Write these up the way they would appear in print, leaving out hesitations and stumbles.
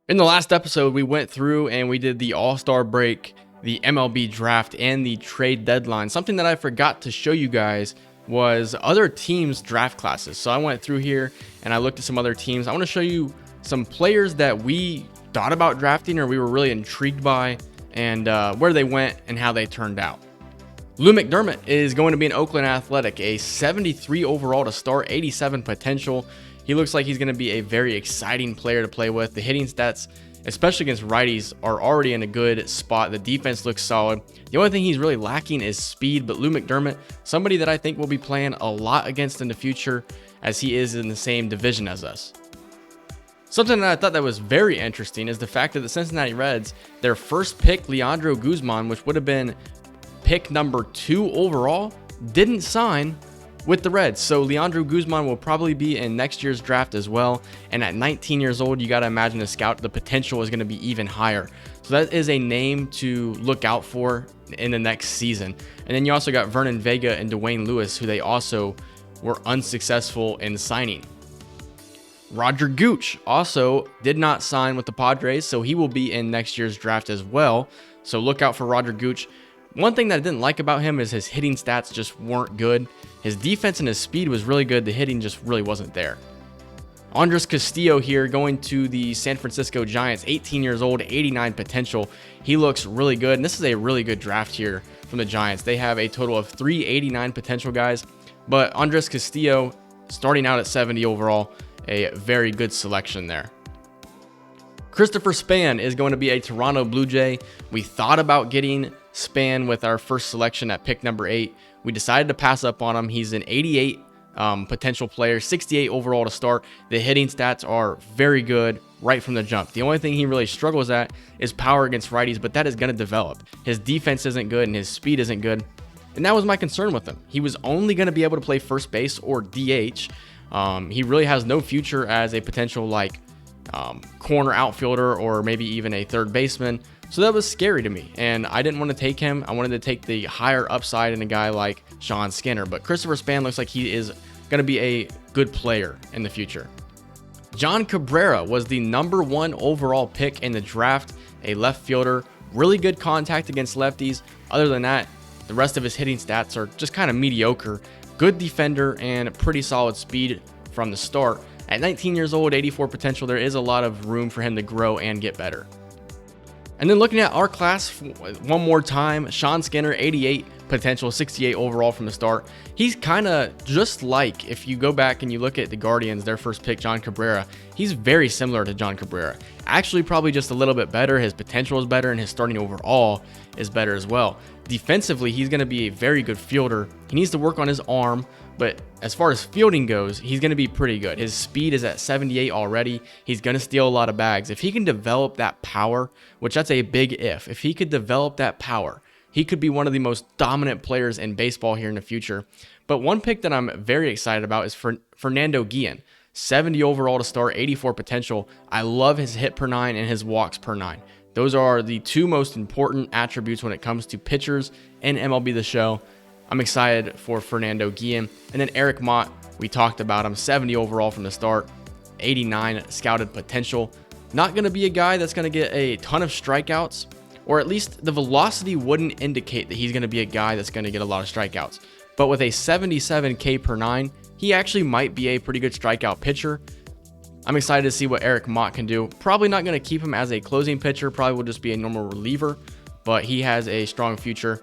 In the last episode, we went through and we did the All-Star break, the MLB draft, and the trade deadline. Something that I forgot to show you guys was other teams' draft classes. So I went through here and I looked at some other teams. I want to show you some players that we thought about drafting or we were really intrigued by, and where they went and how they turned out. Lou McDermott is going to be an Oakland Athletic, a 73 overall to start, 87 potential. He looks like he's going to be a very exciting player to play with. The hitting stats, especially against righties, are already in a good spot. The defense looks solid. The only thing he's really lacking is speed, but Lou McDermott, somebody that I think will be playing a lot against in the future, as he is in the same division as us. Something that I thought that was very interesting is the fact that the Cincinnati Reds, their first pick, Leandro Guzman, which would have been pick number 2 overall, didn't sign with the Reds. So Leandro Guzman will probably be in next year's draft as well. And at 19 years old, you got to imagine the potential is going to be even higher. So that is a name to look out for in the next season. And then you also got Vernon Vega and Dwayne Lewis, who they also were unsuccessful in signing. Roger Gooch also did not sign with the Padres, so he will be in next year's draft as well. So look out for Roger Gooch. One thing that I didn't like about him is his hitting stats just weren't good. His defense and his speed was really good. The hitting just really wasn't there. Andres Castillo here going to the San Francisco Giants, 18 years old, 89 potential. He looks really good, and this is a really good draft here from the Giants. They have a total of 389 potential guys, but Andres Castillo starting out at 70 overall, a very good selection there. Christopher Span is going to be a Toronto Blue Jay. We thought about getting Span with our first selection at pick number 8. We decided to pass up on him. He's an 88 potential player, 68 overall to start. The hitting stats are very good right from the jump. The only thing he really struggles at is power against righties, but that is going to develop. His defense isn't good and his speed isn't good. And that was my concern with him. He was only going to be able to play first base or DH. He really has no future as a potential corner outfielder or maybe even a third baseman. So that was scary to me, and I didn't want to take him. I wanted to take the higher upside in a guy like Sean Skinner, but Christopher Span looks like he is going to be a good player in the future. John Cabrera was the number 1 overall pick in the draft, a left fielder, really good contact against lefties. Other than that, the rest of his hitting stats are just kind of mediocre. Good defender and pretty solid speed from the start. At 19 years old, 84 potential, there is a lot of room for him to grow and get better. And then looking at our class one more time, Sean Skinner, 88 potential, 68 overall from the start. He's kind of just like, if you go back and you look at the Guardians, their first pick, John Cabrera, he's very similar to John Cabrera. Actually, probably just a little bit better. His potential is better and his starting overall is better as well. Defensively, he's going to be a very good fielder. He needs to work on his arm, but as far as fielding goes, he's going to be pretty good. His speed is at 78 already. He's going to steal a lot of bags. If he can develop that power, which that's a big if he could develop that power, he could be one of the most dominant players in baseball here in the future. But one pick that I'm very excited about is Fernando Guillen. 70 overall to start, 84 potential. I love his hit per 9 and his walks per 9. Those are the 2 most important attributes when it comes to pitchers in MLB the Show. I'm excited for Fernando Guillen. And then Eric Mott, we talked about him, 70 overall from the start, 89 scouted potential. Not going to be a guy that's going to get a ton of strikeouts, or at least the velocity wouldn't indicate that he's going to be a guy that's going to get a lot of strikeouts. But with a 77 K per 9, he actually might be a pretty good strikeout pitcher. I'm excited to see what Eric Mott can do. Probably not going to keep him as a closing pitcher, probably will just be a normal reliever, but he has a strong future.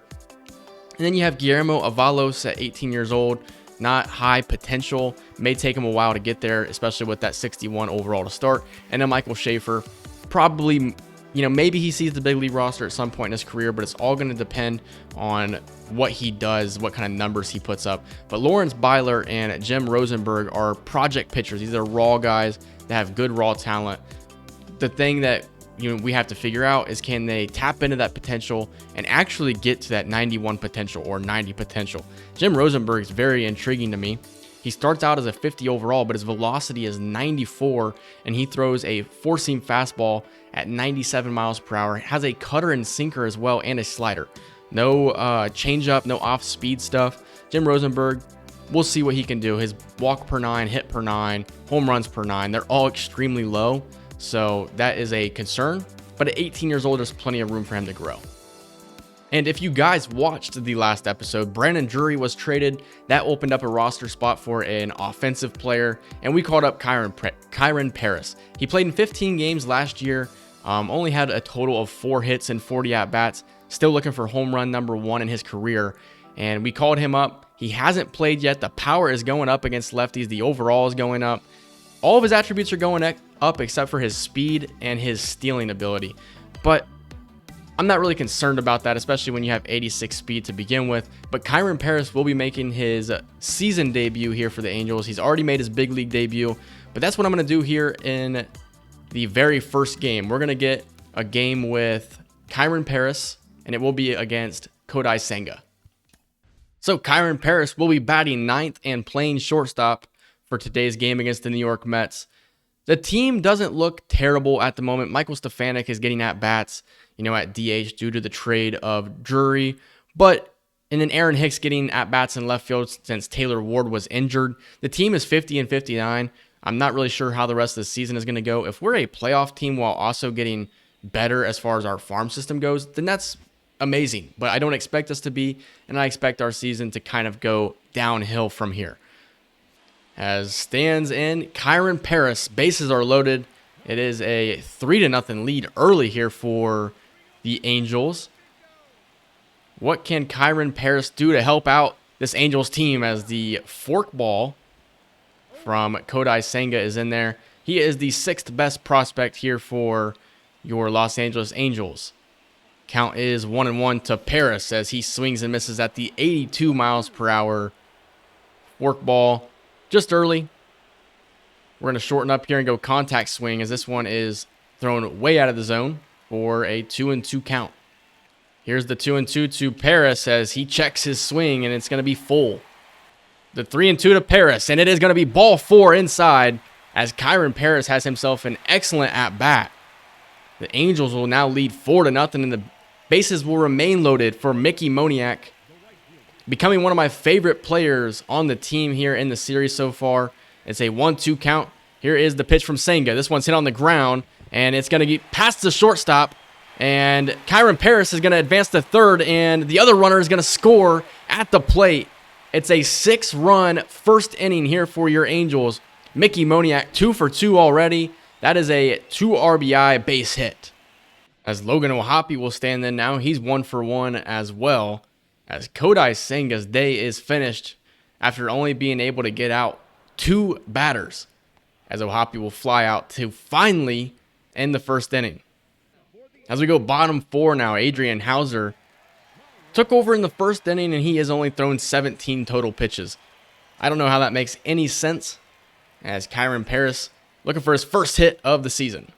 And then you have Guillermo Avalos at 18 years old, not high potential, may take him a while to get there, especially with that 61 overall to start. And then Michael Schaefer, probably, maybe he sees the big league roster at some point in his career, but it's all going to depend on what he does, what kind of numbers he puts up. But Lawrence Byler and Jim Rosenberg are project pitchers. These are raw guys that have good raw talent. The thing that we have to figure out is, can they tap into that potential and actually get to that 91 potential or 90 potential? Jim Rosenberg is very intriguing to me. He starts out as a 50 overall, but his velocity is 94, and he throws a four-seam fastball at 97 miles per hour. Has a cutter and sinker as well, and a slider. No changeup, no off-speed stuff. Jim Rosenberg, we'll see what he can do. His walk per 9, hit per 9, home runs per 9, they're all extremely low. So that is a concern. But at 18 years old, there's plenty of room for him to grow. And if you guys watched the last episode, Brandon Drury was traded. That opened up a roster spot for an offensive player, and we called up Kyren Paris. He played in 15 games last year, only had a total of 4 hits and 40 at-bats, still looking for home run number 1 in his career, and we called him up. He hasn't played yet. The power is going up against lefties. The overall is going up. All of his attributes are going up except for his speed and his stealing ability. But I'm not really concerned about that, especially when you have 86 speed to begin with. But Kyren Paris will be making his season debut here for the Angels. He's already made his big league debut. But that's what I'm going to do here in the very first game. We're going to get a game with Kyren Paris, and it will be against Kodai Senga. So Kyren Paris will be batting 9th and playing shortstop for today's game against the New York Mets. The team doesn't look terrible at the moment. Michael Stefanik is getting at bats, at DH due to the trade of Drury. But and then Aaron Hicks getting at bats in left field since Taylor Ward was injured. The team is 50 and 59. I'm not really sure how the rest of the season is going to go. If we're a playoff team while also getting better as far as our farm system goes, then that's amazing. But I don't expect us to be, and I expect our season to kind of go downhill from here. As stands in, Kyren Paris, bases are loaded. It is a 3-0 lead early here for the Angels. What can Kyren Paris do to help out this Angels team as the forkball from Kodai Senga is in there? He is the 6th best prospect here for your Los Angeles Angels. Count is 1-1 to Paris as he swings and misses at the 82 miles per hour forkball. Just early. We're going to shorten up here and go contact swing as this one is thrown way out of the zone for a 2-2 count. Here's the 2-2 to Paris as he checks his swing, and it's going to be full. The 3-2 to Paris, and it is going to be ball 4 inside as Kyren Paris has himself an excellent at-bat. The Angels will now lead 4-0, and the bases will remain loaded for Mickey Moniak, becoming one of my favorite players on the team here in the series so far. It's a 1-2 count. Here is the pitch from Senga. This one's hit on the ground, and it's going to get past the shortstop. And Kyren Paris is going to advance to third, and the other runner is going to score at the plate. It's a 6-run first inning here for your Angels. Mickey Moniak, 2 for 2 already. That is a 2 RBI base hit. As Logan O'Hoppe will stand in now, he's 1 for 1 as well. As Kodai Senga's day is finished after only being able to get out 2 batters. As O'Hoppe will fly out to finally end the first inning. As we go bottom 4 now, Adrian Hauser took over in the first inning and he has only thrown 17 total pitches. I don't know how that makes any sense. As Kyren Paris looking for his first hit of the season.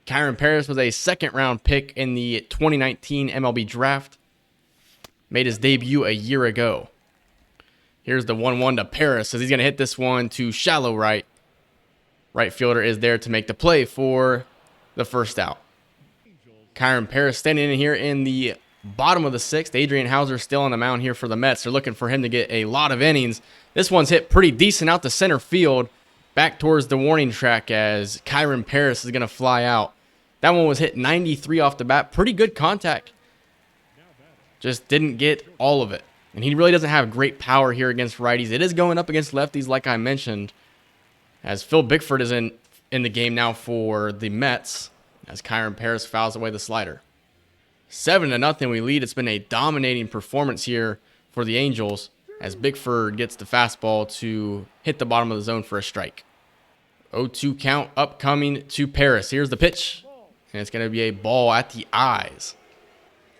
Kyren Paris was a 2nd-round pick in the 2019 MLB draft. Made his debut a year ago. Here's the 1-1 to Paris as he's going to hit this one to shallow right. Right fielder is there to make the play for the first out. Kyren Paris standing in here in the bottom of the 6th. Adrian Hauser still on the mound here for the Mets. They're looking for him to get a lot of innings. This one's hit pretty decent out to center field. Back towards the warning track as Kyren Paris is going to fly out. That one was hit 93 off the bat. Pretty good contact. Just didn't get all of it. And he really doesn't have great power here against righties. It is going up against lefties like I mentioned. As Phil Bickford is in the game now for the Mets. As Kyren Paris fouls away the slider. 7-0 we lead. It's been a dominating performance here for the Angels. As Bickford gets the fastball to hit the bottom of the zone for a strike. 0-2 count upcoming to Paris. Here's the pitch. And it's going to be a ball at the eyes.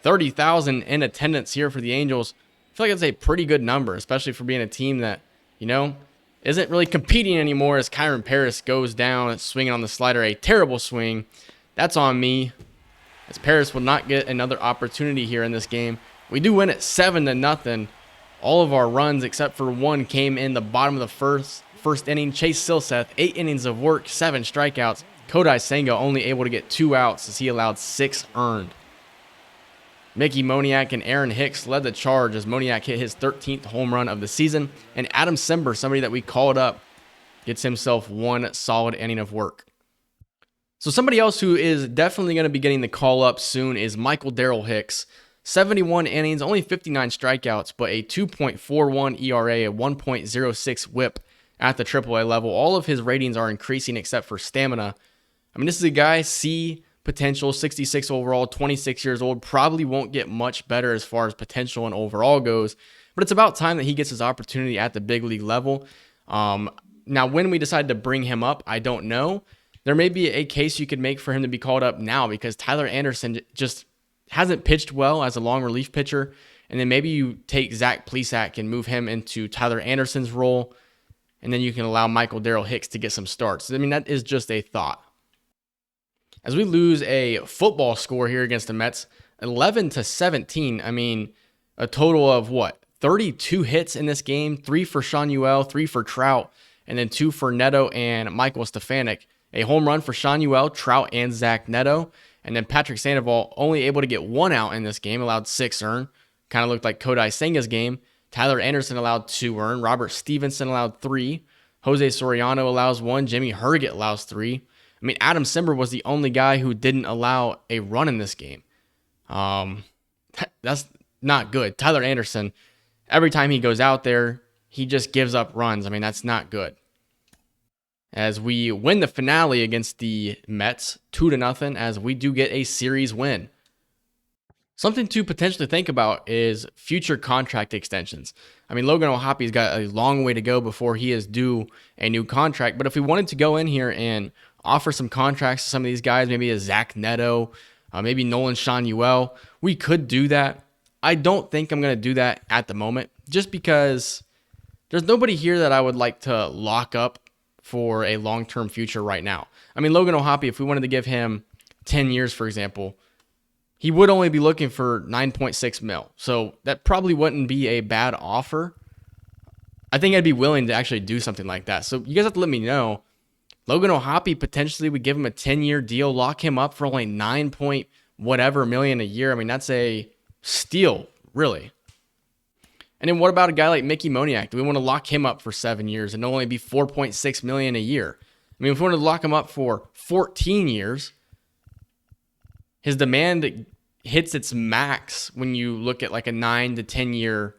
30,000 in attendance here for the Angels. I feel like it's a pretty good number, especially for being a team that, isn't really competing anymore as Kyren Paris goes down, swinging on the slider. A terrible swing. That's on me, as Paris will not get another opportunity here in this game. We do win it 7-0. All of our runs, except for one, came in the bottom of the first inning. Chase Silseth, 8 innings of work, 7 strikeouts. Kodai Senga only able to get 2 outs as he allowed 6 earned. Mickey Moniak and Aaron Hicks led the charge as Moniak hit his 13th home run of the season. And Adam Simber, somebody that we called up, gets himself 1 solid inning of work. So somebody else who is definitely going to be getting the call up soon is Michael Darrell Hicks. 71 innings, only 59 strikeouts, but a 2.41 ERA, a 1.06 whip at the AAA level. All of his ratings are increasing except for stamina. I mean, this is a guy, C potential, 66 overall, 26 years old, probably won't get much better as far as potential and overall goes, but it's about time that he gets his opportunity at the big league level. Now, when we decide to bring him up, I don't know. There may be a case you could make for him to be called up now because Tyler Anderson just hasn't pitched well as a long relief pitcher. And then maybe you take Zach Plesac and move him into Tyler Anderson's role. And then you can allow Michael Darrell Hicks to get some starts. I mean, that is just a thought. As we lose a football score here against the Mets, 11-17. I mean, a total of what? 32 hits in this game, 3 for Shanuel, 3 for Trout, and then 2 for Neto and Michael Stefanik. A home run for Shanuel, Trout, and Zach Neto. And then Patrick Sandoval only able to get 1 out in this game, allowed 6 earned. Kind of looked like Kodai Senga's game. Tyler Anderson allowed 2 earned. Robert Stevenson allowed 3. Jose Soriano allows 1. Jimmy Herget allows 3. I mean, Adam Simber was the only guy who didn't allow a run in this game. That's not good. Tyler Anderson, every time he goes out there, he just gives up runs. I mean, that's not good. As we win the finale against the Mets 2-0, as we do get a series win. Something to potentially think about is future contract extensions. I mean, Logan O'Hoppy's got a long way to go before he is due a new contract. But if we wanted to go in here and offer some contracts to some of these guys, maybe a Zach Neto, maybe Nolan Shanuel, we could do that. I don't think I'm going to do that at the moment, just because there's nobody here that I would like to lock up for a long-term future right now. I mean, Logan O'Hoppy, if we wanted to give him 10 years, for example, he would only be looking for 9.6 mil. So that probably wouldn't be a bad offer. I think I'd be willing to actually do something like that. So you guys have to let me know. Logan O'Hoppy, potentially we give him a 10-year deal, lock him up for only 9 point whatever million a year. I mean, that's a steal, really. And then what about a guy like Mickey Moniak? Do we want to lock him up for 7 years and only be 4.6 million a year? I mean, if we wanted to lock him up for 14 years, his demand hits its max when you look at like a 9 to 10 year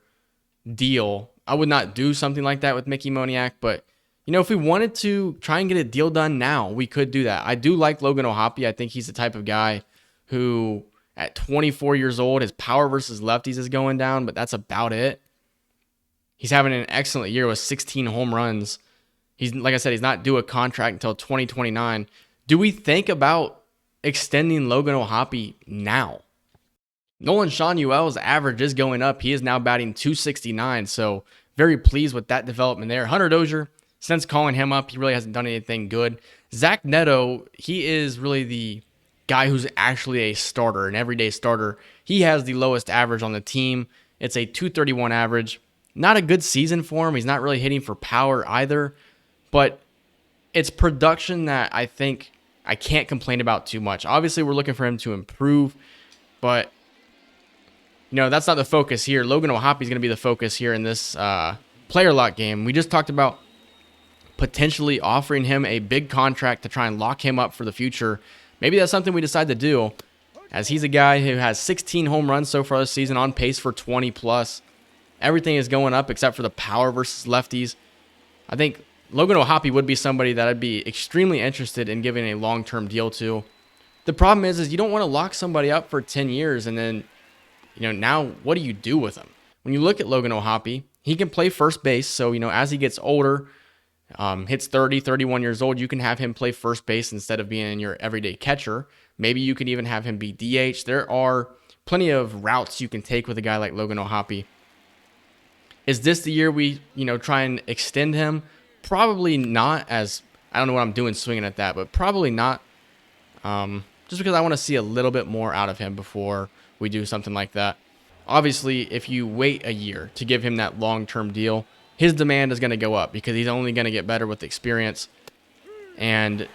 deal. I would not do something like that with Mickey Moniak, but you know, if we wanted to try and get a deal done now, we could do that. I do like Logan O'Hoppy. I think he's the type of guy who at 24 years old, his power versus lefties is going down, but that's about it. He's having an excellent year with 16 home runs. He's, like I said, he's not due a contract until 2029. Do we think about extending Logan O'Hoppy now? Nolan Shanuel's average is going up. He is now batting .269, so very pleased with that development there. Hunter Dozier, since calling him up, he really hasn't done anything good. Zach Neto, he is really the guy who's actually a starter, an everyday starter. He has the lowest average on the team. It's a .231 average. Not a good season for him. He's not really hitting for power either, but it's production that I think I can't complain about too much. Obviously, we're looking for him to improve, but you know, that's not the focus here. Logan O'Hoppy is going to be the focus here in this player lock game. We just talked about potentially offering him a big contract to try and lock him up for the future. Maybe that's something we decide to do, as he's a guy who has 16 home runs so far this season, on pace for 20 plus. Everything is going up except for the power versus lefties. I think Logan O'Hoppy would be somebody that I'd be extremely interested in giving a long-term deal to. The problem is you don't want to lock somebody up for 10 years and then, you know, now what do you do with him? When you look at Logan O'Hoppy, he can play first base. So, you know, as he gets older, hits 30, 31 years old, you can have him play first base instead of being your everyday catcher. Maybe you can even have him be DH. There are plenty of routes you can take with a guy like Logan O'Hoppy. Is this the year we, you know, try and extend him? Probably not, as I don't know what I'm doing swinging at that, but probably not. Just because I want to see a little bit more out of him before we do something like that. Obviously, if you wait a year to give him that long-term deal, his demand is going to go up because he's only going to get better with experience. And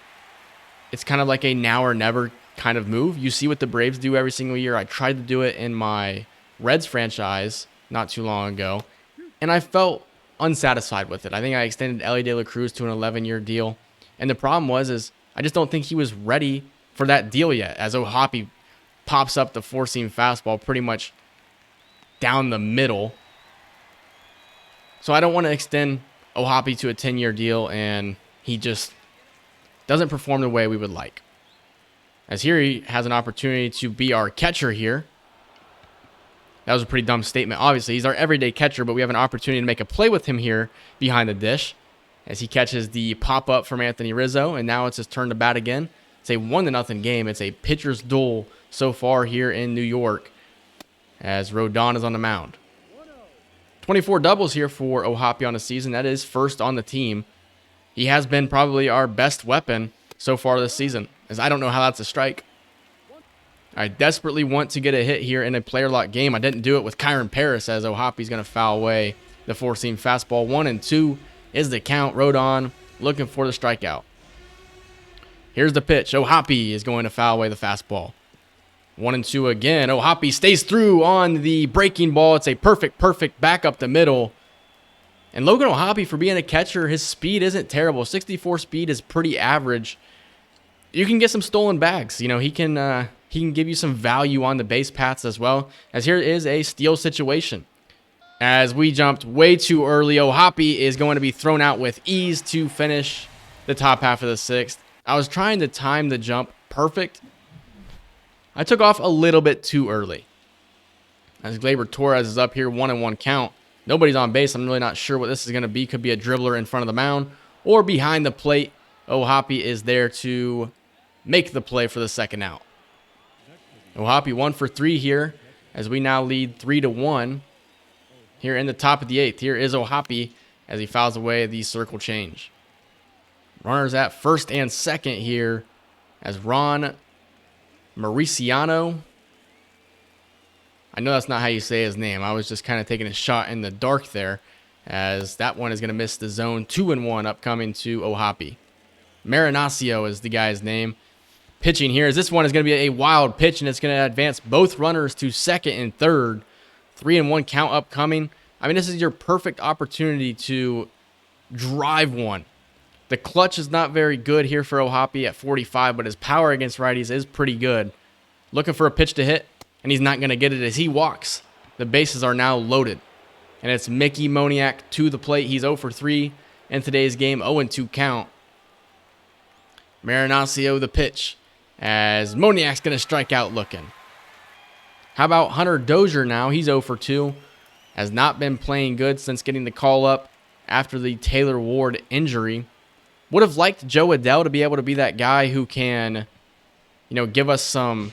it's kind of like a now or never kind of move. You see what the Braves do every single year. I tried to do it in my Reds franchise not too long ago, and I felt unsatisfied with it. I think I extended Ellie De La Cruz to an 11-year deal. And the problem was I just don't think he was ready for that deal yet, as O'Hoppe pops up the four-seam fastball pretty much down the middle. So I don't want to extend O'Hoppe to a 10-year deal, and he just doesn't perform the way we would like. As here he has an opportunity to be our catcher here. That was a pretty dumb statement. Obviously, he's our everyday catcher, but we have an opportunity to make a play with him here behind the dish as he catches the pop-up from Anthony Rizzo, and now it's his turn to bat again. It's a 1-0 game. It's a pitcher's duel so far here in New York as Rodon is on the mound. 24 doubles here for O'Hoppe on the season. That is first on the team. He has been probably our best weapon so far this season, as I don't know how that's a strike. I desperately want to get a hit here in a player lock game. I didn't do it with Kyron Paris, as O'Hoppe's going to foul away the four-seam fastball. 1-2 is the count. Rodon looking for the strikeout. Here's the pitch. O'Hoppe is going to foul away the fastball. 1-2 again. O'Hoppe stays through on the breaking ball. It's a perfect back up the middle. And Logan O'Hoppe, for being a catcher, his speed isn't terrible. 64 speed is pretty average. You can get some stolen bags. You know, he can give you some value on the base paths as well, as here is a steal situation. As we jumped way too early, O'Hoppe is going to be thrown out with ease to finish the top half of the sixth. I was trying to time the jump perfect. I took off a little bit too early. As Gleyber Torres is up here, 1-1 count. Nobody's on base. I'm really not sure what this is going to be. Could be a dribbler in front of the mound or behind the plate. O'Hoppe is there to make the play for the second out. O'Hoppe 1 for 3 here as we now lead 3-1 here in the top of the eighth. Here is O'Hoppe as he fouls away the circle change. Runners at first and second here as Ron Mauriciano. I know that's not how you say his name. I was just kind of taking a shot in the dark there, as that one is going to miss the zone. 2-1 upcoming to O'Hoppe. Marinaccio is the guy's name. Pitching here, as this one is going to be a wild pitch, and it's going to advance both runners to second and third. 3-1 count upcoming. I mean, this is your perfect opportunity to drive one. The clutch is not very good here for O'Hoppe at 45, but his power against righties is pretty good. Looking for a pitch to hit, and he's not going to get it as he walks. The bases are now loaded. And it's Mickey Moniak to the plate. He's 0 for 3 in today's game, 0-2 count. Marinaccio the pitch, as Moniak's going to strike out looking. How about Hunter Dozier now? He's 0 for 2. Has not been playing good since getting the call up after the Taylor Ward injury. Would have liked Joe Adell to be able to be that guy who can, give us some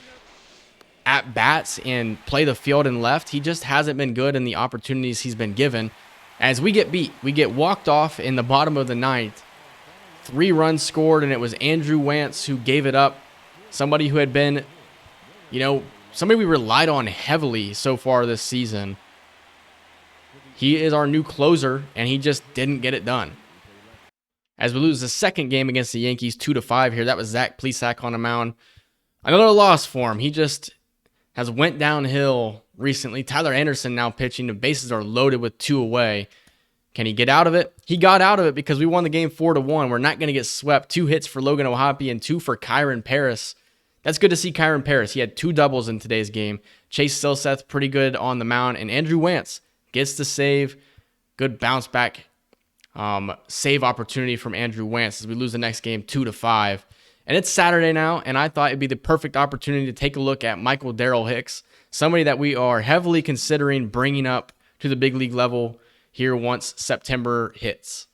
at-bats and play the field and left. He just hasn't been good in the opportunities he's been given. As we get beat, we get walked off in the bottom of the ninth. 3 runs scored, and it was Andrew Wantz who gave it up. Somebody who had been, somebody we relied on heavily so far this season. He is our new closer, and he just didn't get it done. As we lose the second game against the Yankees, 2-5 here. That was Zach Plesac on the mound. Another loss for him. He just has went downhill recently. Tyler Anderson now pitching. The bases are loaded with 2 away. Can he get out of it? He got out of it because we won the game 4-1. We're not going to get swept. 2 hits for Logan O'Hoppe and 2 for Kyron Paris. That's good to see Kyron Paris. He had 2 doubles in today's game. Chase Silseth pretty good on the mound. And Andrew Wantz gets the save. Good bounce back save opportunity from Andrew Wantz as we lose the next game 2-5. And it's Saturday now, and I thought it'd be the perfect opportunity to take a look at Michael Darrell Hicks, somebody that we are heavily considering bringing up to the big league level here once September hits.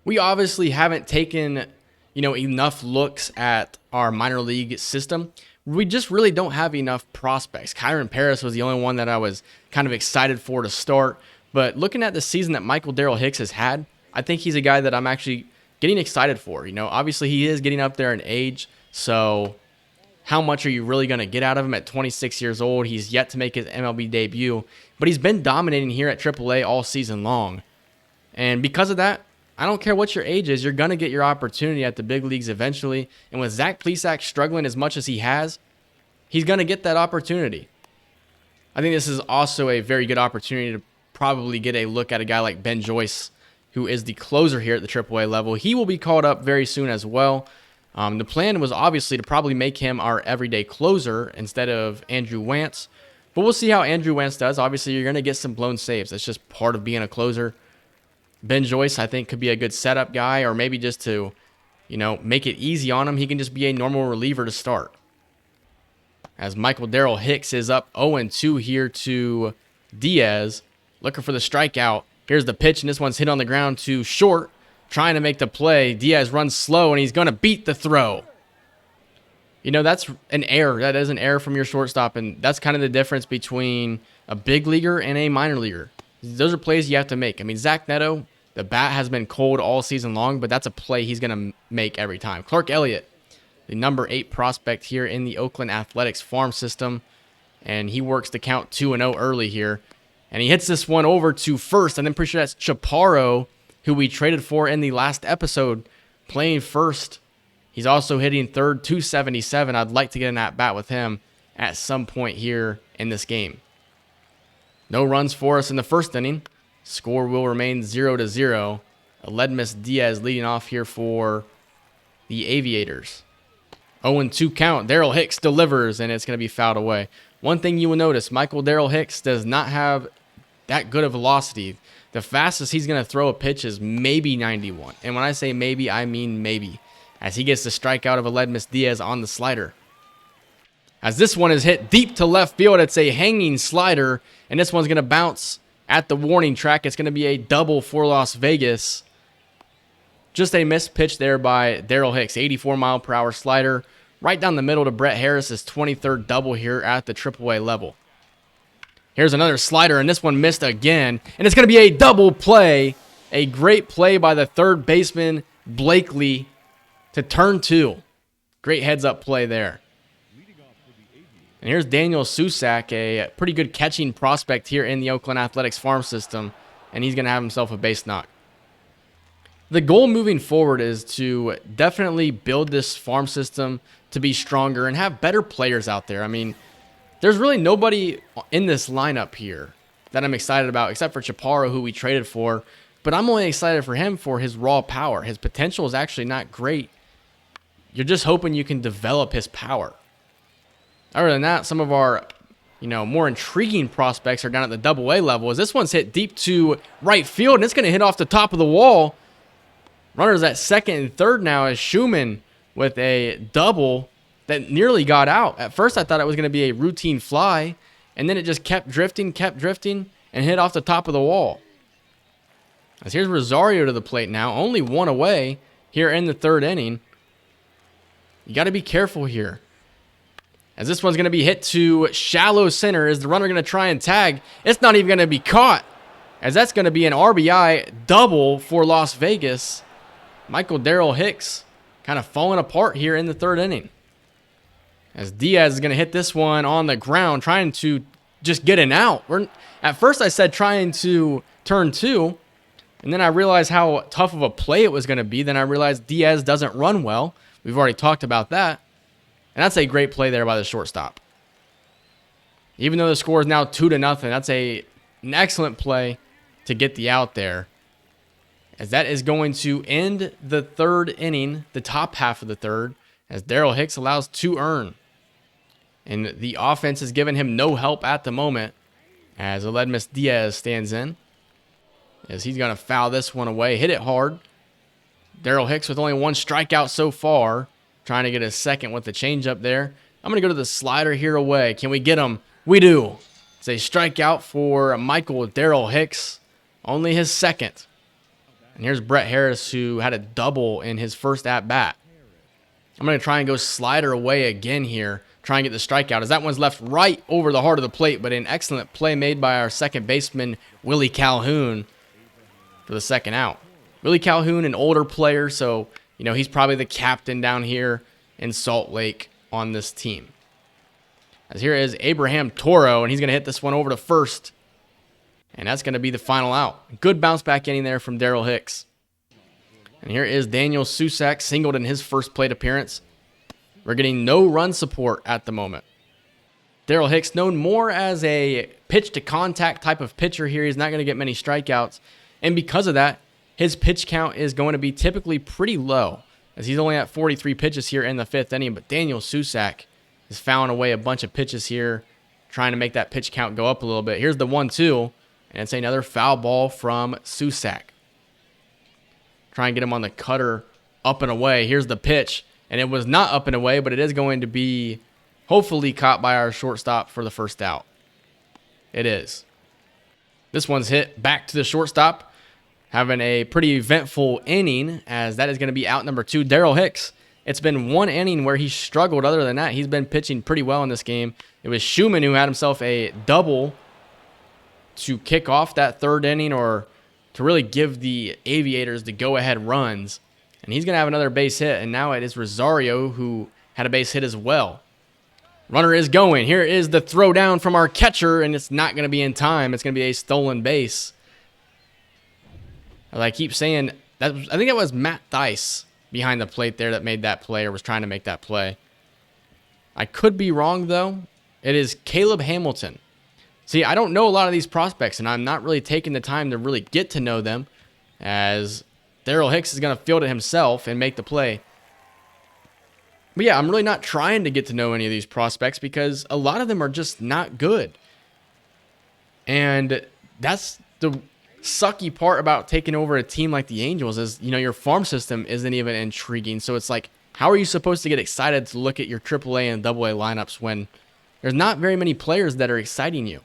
We obviously haven't taken, enough looks at our minor league system. We just really don't have enough prospects. Kyron Paris was the only one that I was kind of excited for to start. But looking at the season that Michael Darrell Hicks has had, I think he's a guy that I'm actually getting excited for. Obviously he is getting up there in age, so how much are you really going to get out of him at 26 years old? He's yet to make his MLB debut, but he's been dominating here at AAA all season long. And because of that, I don't care what your age is, you're going to get your opportunity at the big leagues eventually. And with Zach Plesac struggling as much as he has, he's going to get that opportunity. I think this is also a very good opportunity to probably get a look at a guy like Ben Joyce, who is the closer here at the AAA level. He will be called up very soon as well. The plan was obviously to probably make him our everyday closer instead of Andrew Wantz. But we'll see how Andrew Wantz does. Obviously, you're going to get some blown saves. That's just part of being a closer. Ben Joyce, I think, could be a good setup guy, or maybe just to, make it easy on him, he can just be a normal reliever to start. As Michael Darrell Hicks is up 0-2 here to Diaz, looking for the strikeout. Here's the pitch, and this one's hit on the ground to short, trying to make the play. Diaz runs slow, and he's going to beat the throw. That's an error. That is an error from your shortstop, and that's kind of the difference between a big leaguer and a minor leaguer. Those are plays you have to make. Zach Neto, the bat has been cold all season long, but that's a play he's going to make every time. Clark Elliott, the number 8 prospect here in the Oakland Athletics farm system, and he works to count 2-0 early here. And he hits this one over to first, and I'm pretty sure that's Chaparro, who we traded for in the last episode, playing first. He's also hitting third, 277. I'd like to get an at-bat with him at some point here in this game. No runs for us in the first inning. Score will remain 0-0. Aledmus Diaz leading off here for the Aviators. 0-2 count. Darrell Hicks delivers, and it's going to be fouled away. One thing you will notice, Michael Darrell Hicks does not have that good of velocity. The fastest he's going to throw a pitch is maybe 91. And when I say maybe, I mean maybe. As he gets the strikeout of Aledmus Diaz on the slider. As this one is hit deep to left field, it's a hanging slider. And this one's going to bounce at the warning track. It's going to be a double for Las Vegas. Just a missed pitch there by Darrell Hicks. 84-mile-per-hour slider. Right down the middle to Brett Harris's 23rd double here at the AAA level. Here's another slider, and this one missed again. And it's going to be a double play. A great play by the third baseman, Blakely, to turn 2. Great heads-up play there. And here's Daniel Susak, a pretty good catching prospect here in the Oakland Athletics farm system. And he's going to have himself a base knock. The goal moving forward is to definitely build this farm system to be stronger and have better players out there. There's really nobody in this lineup here that I'm excited about except for Chaparro, who we traded for. But I'm only excited for him for his raw power. His potential is actually not great. You're just hoping you can develop his power. Other than that, some of our more intriguing prospects are down at the Double-A level. As this one's hit deep to right field, and it's going to hit off the top of the wall. Runners at second and third now as Schumann with a double that nearly got out. At first, I thought it was going to be a routine fly, and then it just kept drifting, and hit off the top of the wall. As here's Rosario to the plate now, only one away here in the third inning. You got to be careful here. As this one's going to be hit to shallow center. Is the runner going to try and tag? It's not even going to be caught. As that's going to be an RBI double for Las Vegas. Michael Darrell Hicks kind of falling apart here in the third inning. As Diaz is going to hit this one on the ground, trying to just get an out. At first I said trying to turn 2. And then I realized how tough of a play it was going to be. Then I realized Diaz doesn't run well. We've already talked about that. And that's a great play there by the shortstop. Even though the score is now 2-0, that's an excellent play to get the out there. As that is going to end the third inning, the top half of the third, as Darrell Hicks allows 2 earned. And the offense has given him no help at the moment as Aledmus Diaz stands in. As he's going to foul this one away, hit it hard. Darrell Hicks with only 1 strikeout so far. Trying to get a second with the changeup there. I'm going to go to the slider here away. Can we get him? We do. It's a strikeout for Michael Darrell Hicks. Only his second. And here's Brett Harris, who had a double in his first at-bat. I'm going to try and go slider away again here. Try and get the strikeout. As that one's left right over the heart of the plate. But an excellent play made by our second baseman, Willie Calhoun, for the second out. Willie Calhoun, an older player, so he's probably the captain down here in Salt Lake on this team. As here is Abraham Toro, and he's going to hit this one over to first. And that's going to be the final out. Good bounce back inning there from Darrell Hicks. And here is Daniel Susak, singled in his first plate appearance. We're getting no run support at the moment. Darrell Hicks, known more as a pitch-to-contact type of pitcher here. He's not going to get many strikeouts. And because of that, his pitch count is going to be typically pretty low. as he's only at 43 pitches here in the 5th inning. But Daniel Susac has found away a bunch of pitches here, trying to make that pitch count go up a little bit. Here's the 1-2, and it's another foul ball from Susac. Try and get him on the cutter, up and away. Here's the pitch, and it was not up and away, but it is going to be hopefully caught by our shortstop for the first out. It is. This one's hit back to the shortstop, having a pretty eventful inning, as that is going to be out number 2, Daryl Hicks. It's been one inning where he struggled. Other than that, he's been pitching pretty well in this game. It was Schumann who had himself a double to kick off that 3rd inning, or to really give the Aviators the go-ahead runs. And he's going to have another base hit, and now it is Rosario who had a base hit as well. Runner is going. Here is the throw down from our catcher, and it's not going to be in time. It's going to be a stolen base. As I keep saying, I think that was Matt Dice behind the plate there that made that play, or was trying to make that play. I could be wrong, though. It is Caleb Hamilton. See, I don't know a lot of these prospects, and I'm not really taking the time to really get to know them, as Daryl Hicks is going to field it himself and make the play. But yeah, I'm really not trying to get to know any of these prospects, because a lot of them are just not good. And that's the sucky part about taking over a team like the Angels, is, you know, your farm system isn't even intriguing. So it's like, how are you supposed to get excited to look at your AAA and AA lineups when there's not very many players that are exciting you?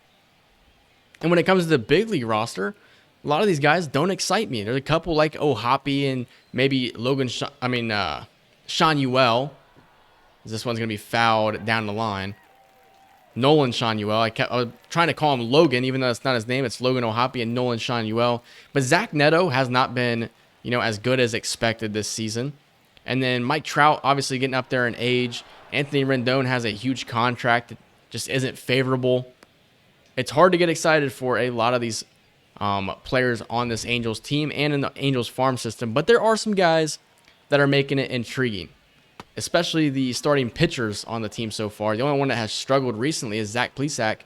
And when it comes to the big league roster, a lot of these guys don't excite me. There's a couple like O'Hoppe and maybe Sean Ewell. This one's going to be fouled down the line. Nolan Shanuel. I was trying to call him Logan, even though that's not his name. It's Logan O'Hoppe and Nolan Shanuel. But Zach Neto has not been, you know, as good as expected this season. And then Mike Trout, obviously getting up there in age. Anthony Rendon has a huge contract that just isn't favorable. It's hard to get excited for a lot of these players on this Angels team and in the Angels farm system. But there are some guys that are making it intriguing, especially the starting pitchers on the team so far. The only one that has struggled recently is Zach Plesac.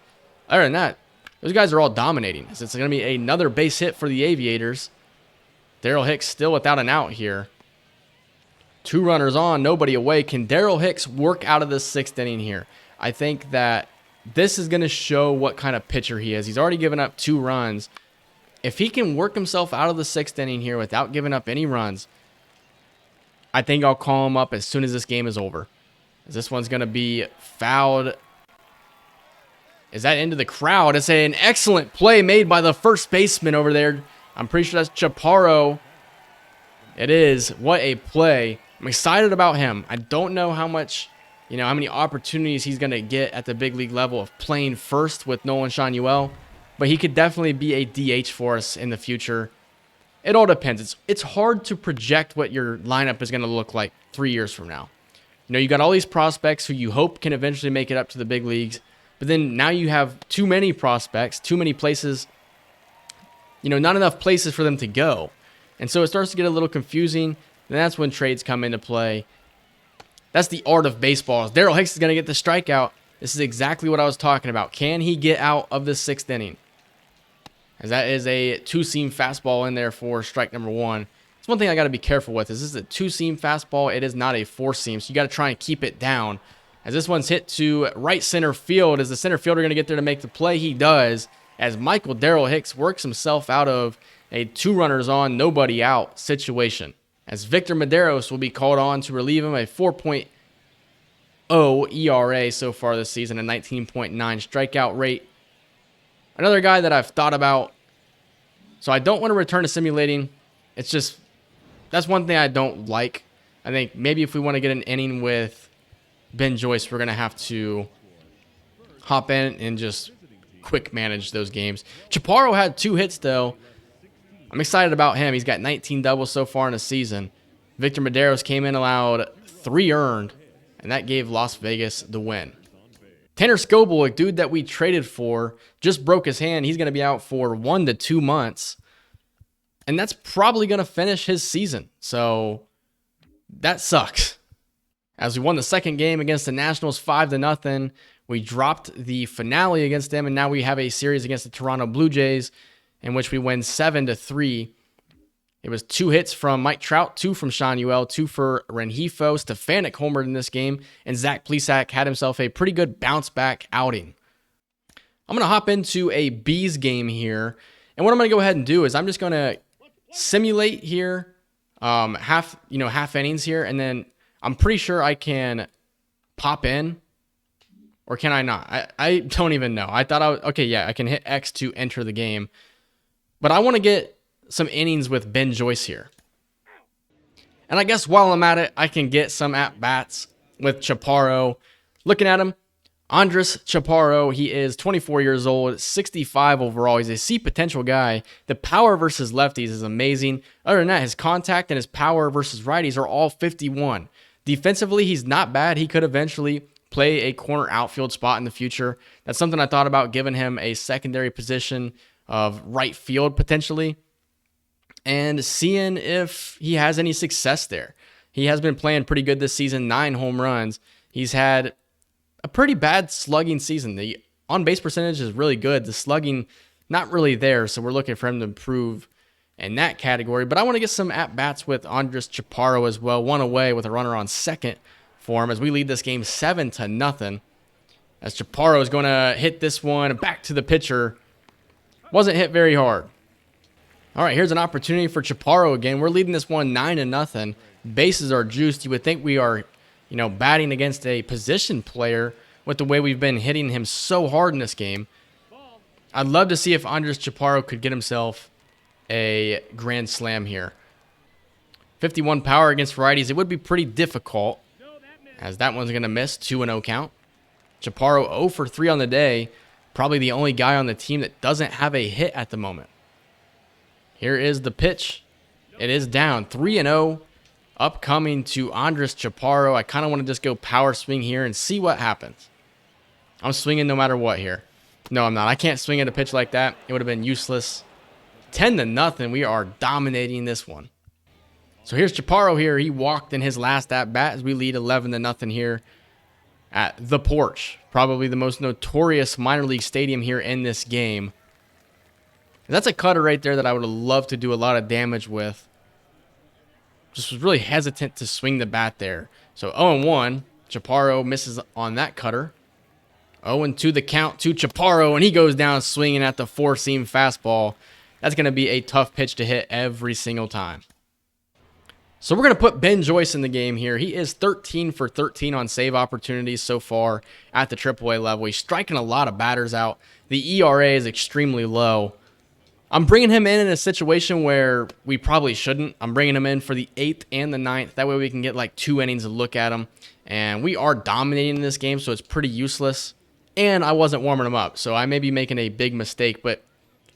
Other than that, those guys are all dominating. So it's going to be another base hit for the Aviators. Daryl Hicks still without an out here. 2 runners on, nobody away. Can Daryl Hicks work out of the 6th inning here? I think that this is going to show what kind of pitcher he is. He's already given up 2 runs. If he can work himself out of the 6th inning here without giving up any runs, I think I'll call him up as soon as this game is over. This one's going to be fouled. Is that into the crowd? It's an excellent play made by the first baseman over there. I'm pretty sure that's Chaparro. It is. What a play. I'm excited about him. I don't know how much, how many opportunities he's going to get at the big league level of playing first with Nolan Shanuel, but he could definitely be a DH for us in the future. It all depends. It's hard to project what your lineup is going to look like 3 years from now. You got all these prospects who you hope can eventually make it up to the big leagues, but then now you have too many prospects, too many places, not enough places for them to go. And so it starts to get a little confusing, and that's when trades come into play. That's the art of baseball. Daryl Hicks is going to get the strikeout. This is exactly what I was talking about. Can he get out of the 6th inning? As that is a 2-seam fastball in there for strike number 1. It's one thing I got to be careful with. Is this is a 2-seam fastball? It is not a 4-seam, so you got to try and keep it down. As this one's hit to right center field, is the center fielder going to get there to make the play? He does, as Michael Daryl Hicks works himself out of a 2 runners on, nobody out situation. As Victor Medeiros will be called on to relieve him, a 4.0 ERA so far this season, a 19.9 strikeout rate. Another guy that I've thought about, so I don't want to return to simulating. It's just, that's one thing I don't like. I think maybe if we want to get an inning with Ben Joyce, we're going to have to hop in and just quick manage those games. Chaparro had 2 hits, though. I'm excited about him. He's got 19 doubles so far in the season. Victor Medeiros came in, allowed 3 earned, and that gave Las Vegas the win. Tanner Scoble, a dude that we traded for, just broke his hand. He's going to be out for 1 to 2 months, and that's probably going to finish his season. So that sucks. As we won the 2nd game against the Nationals 5-0, we dropped the finale against them, and now we have a series against the Toronto Blue Jays in which we win 7-3. It was 2 hits from Mike Trout, 2 from Sean Ewell, 2 for Rengifo. Stefanik homered in this game, and Zach Plesac had himself a pretty good bounce-back outing. I'm going to hop into a B's game here, and what I'm going to go ahead and do is I'm just going to simulate here half innings here, and then I'm pretty sure I can pop in, or can I not? I don't even know. I thought I can hit X to enter the game, but I want to get some innings with Ben Joyce here. And I guess while I'm at it, I can get some at-bats with Chaparro. Looking at him, Andres Chaparro, he is 24 years old, 65 overall. He's a C potential guy. The power versus lefties is amazing. Other than that, his contact and his power versus righties are all 51. Defensively, he's not bad. He could eventually play a corner outfield spot in the future. That's something I thought about, giving him a secondary position of right field potentially, and seeing if he has any success there. He has been playing pretty good this season, 9 home runs. He's had a pretty bad slugging season. The on-base percentage is really good. The slugging, not really there, so we're looking for him to improve in that category. But I want to get some at-bats with Andres Chaparro as well. 1 away with a runner on second for him as we lead this game 7-0. As Chaparro is going to hit this one back to the pitcher. Wasn't hit very hard. All right, here's an opportunity for Chaparro again. We're leading this one 9-0. Bases are juiced. You would think we are, batting against a position player with the way we've been hitting him so hard in this game. I'd love to see if Andres Chaparro could get himself a grand slam here. 51 power against righties. It would be pretty difficult, as that one's going to miss. 2-0 count. Chaparro 0 for 3 on the day. Probably the only guy on the team that doesn't have a hit at the moment. Here is the pitch. It is down. 3-0 upcoming to Andres Chaparro. I kind of want to just go power swing here and see what happens. I'm swinging no matter what here. No, I'm not. I can't swing at a pitch like that. It would have been useless. 10-0. We are dominating this one. So here's Chaparro here. He walked in his last at-bat as we lead 11-0 here at The Porch. Probably the most notorious minor league stadium here in this game. That's a cutter right there that I would love to do a lot of damage with. Just was really hesitant to swing the bat there. So 0-1. Chaparro misses on that cutter. 0-2 the count to Chaparro, and he goes down swinging at the 4-seam fastball. That's going to be a tough pitch to hit every single time. So we're going to put Ben Joyce in the game here. He is 13 for 13 on save opportunities so far at the AAA level. He's striking a lot of batters out. The ERA is extremely low. I'm bringing him in a situation where we probably shouldn't. I'm bringing him in for the 8th and the 9th. That way we can get like 2 innings to look at him. And we are dominating this game, so it's pretty useless. And I wasn't warming him up, so I may be making a big mistake. But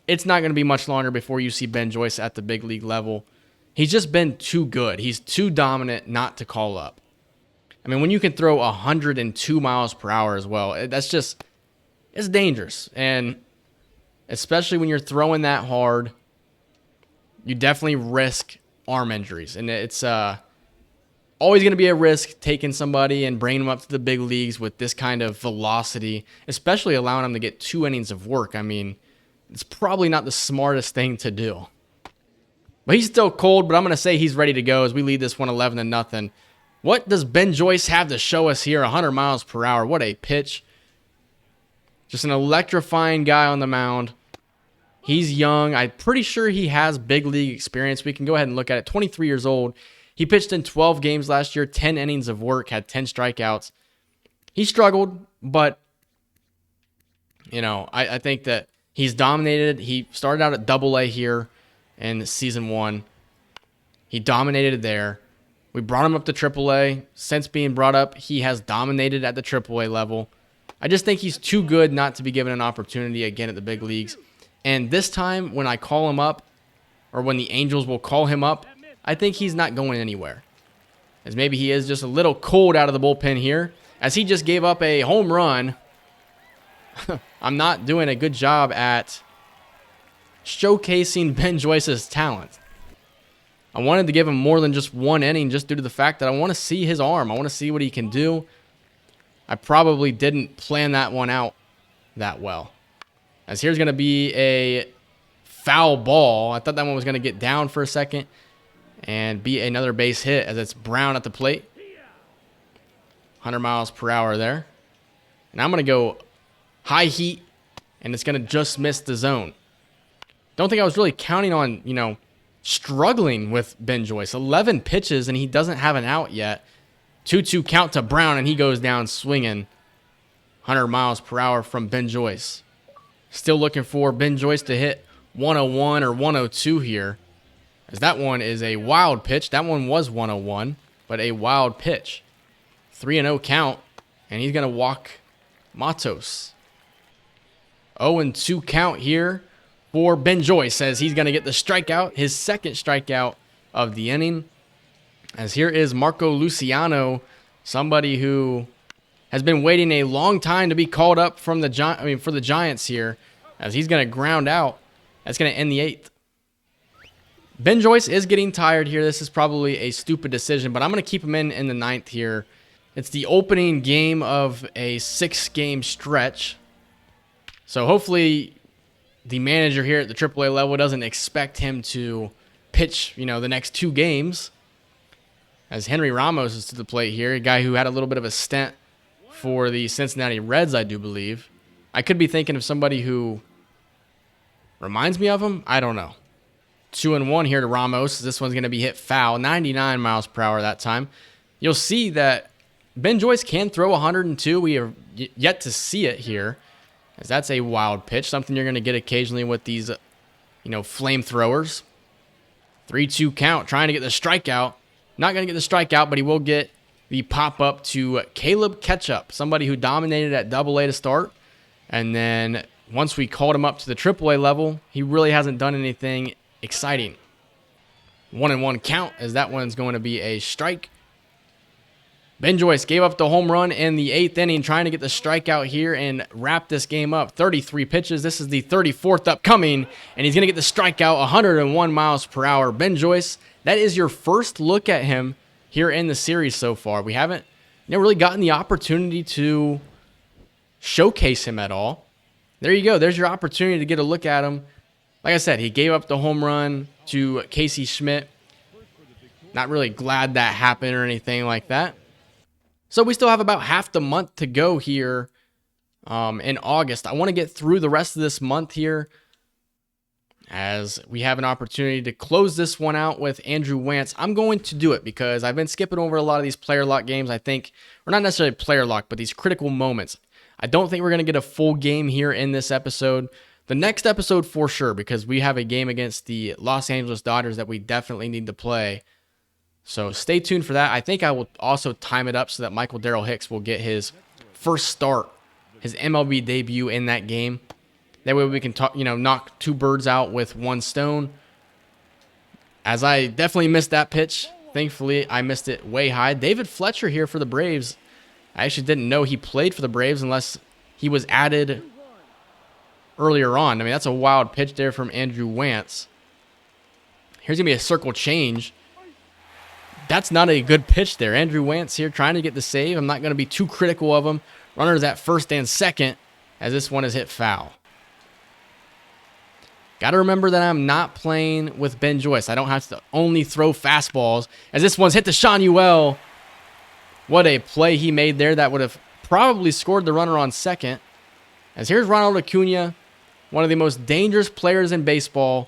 it's not going to be much longer before you see Ben Joyce at the big league level. He's just been too good. He's too dominant not to call up. I mean, when you can throw 102 miles per hour as well, that's just, it's dangerous. And especially when you're throwing that hard, you definitely risk arm injuries. And it's always going to be a risk taking somebody and bringing them up to the big leagues with this kind of velocity, especially allowing them to get 2 innings of work. I mean, it's probably not the smartest thing to do. But he's still cold, but I'm going to say he's ready to go as we lead this one 11-0. What does Ben Joyce have to show us here? 100 miles per hour. What a pitch. Just an electrifying guy on the mound. He's young. I'm pretty sure he has big league experience. We can go ahead and look at it. 23 years old. He pitched in 12 games last year, 10 innings of work, had 10 strikeouts. He struggled, but, I think that he's dominated. He started out at Double-A here in season 1. He dominated there. We brought him up to AAA. Since being brought up, he has dominated at the AAA level. I just think he's too good not to be given an opportunity again at the big leagues. And this time, when I call him up, or when the Angels will call him up, I think he's not going anywhere. As maybe he is just a little cold out of the bullpen here, as he just gave up a home run. I'm not doing a good job at showcasing Ben Joyce's talent. I wanted to give him more than just 1 inning just due to the fact that I want to see his arm. I want to see what he can do. I probably didn't plan that one out that well. As here's going to be a foul ball. I thought that one was going to get down for a second and be another base hit as it's Brown at the plate. 100 miles per hour there. And I'm going to go high heat, and it's going to just miss the zone. Don't think I was really counting on, struggling with Ben Joyce. 11 pitches, and he doesn't have an out yet. 2-2 count to Brown, and he goes down swinging. 100 miles per hour from Ben Joyce. Still looking for Ben Joyce to hit 101 or 102 here, as that one is a wild pitch. That one was 101, but a wild pitch. 3-0 count, and he's going to walk Matos. 0-2 count here for Ben Joyce, as he's going to get the strikeout, his second strikeout of the inning. As here is Marco Luciano, somebody who has been waiting a long time to be called up from the for the Giants here, as he's going to ground out. That's going to end the 8th. Ben Joyce is getting tired here. This is probably a stupid decision, but I'm going to keep him in the 9th here. It's the opening game of a 6-game stretch. So hopefully the manager here at the AAA level doesn't expect him to pitch, the next 2 games. As Henry Ramos is to the plate here, a guy who had a little bit of a stint for the Cincinnati Reds, I do believe. I could be thinking of somebody who reminds me of him. I don't know. 2-1 here to Ramos. This one's going to be hit foul. 99 miles per hour that time. You'll see that Ben Joyce can throw 102. We are yet to see it here, as that's a wild pitch, something you're going to get occasionally with these, flamethrowers. 3-2 count, trying to get the strikeout. Not going to get the strikeout, but he will get the pop-up to Caleb Ketchup, somebody who dominated at AA to start. And then once we called him up to the AAA level, he really hasn't done anything exciting. 1-1 count, as that one's going to be a strike. Ben Joyce gave up the home run in the 8th inning, trying to get the strikeout here and wrap this game up. 33 pitches. This is the 34th upcoming, and he's going to get the strikeout, 101 miles per hour. Ben Joyce, that is your first look at him here in the series so far. We haven't really gotten the opportunity to showcase him at all. There you go. There's your opportunity to get a look at him. Like I said, he gave up the home run to Casey Schmidt. Not really glad that happened or anything like that. So we still have about half the month to go here in August. I want to get through the rest of this month here, as we have an opportunity to close this one out with Andrew Wantz. I'm going to do it because I've been skipping over a lot of these player lock games, I think. Or not necessarily player lock, but these critical moments. I don't think we're going to get a full game here in this episode. The next episode for sure, because we have a game against the Los Angeles Dodgers that we definitely need to play. So stay tuned for that. I think I will also time it up so that Michael Darrell Hicks will get his first start, his MLB debut in that game. That way we can knock 2 birds out with 1 stone. As I definitely missed that pitch. Thankfully, I missed it way high. David Fletcher here for the Braves. I actually didn't know he played for the Braves unless he was added earlier on. That's a wild pitch there from Andrew Wantz. Here's going to be a circle change. That's not a good pitch there. Andrew Wantz here trying to get the save. I'm not going to be too critical of him. Runners at first and second, as this one is hit foul. Got to remember that I'm not playing with Ben Joyce. I don't have to only throw fastballs, as this one's hit to Sean Ewell. What a play he made there. That would have probably scored the runner on second. As here's Ronald Acuna, one of the most dangerous players in baseball.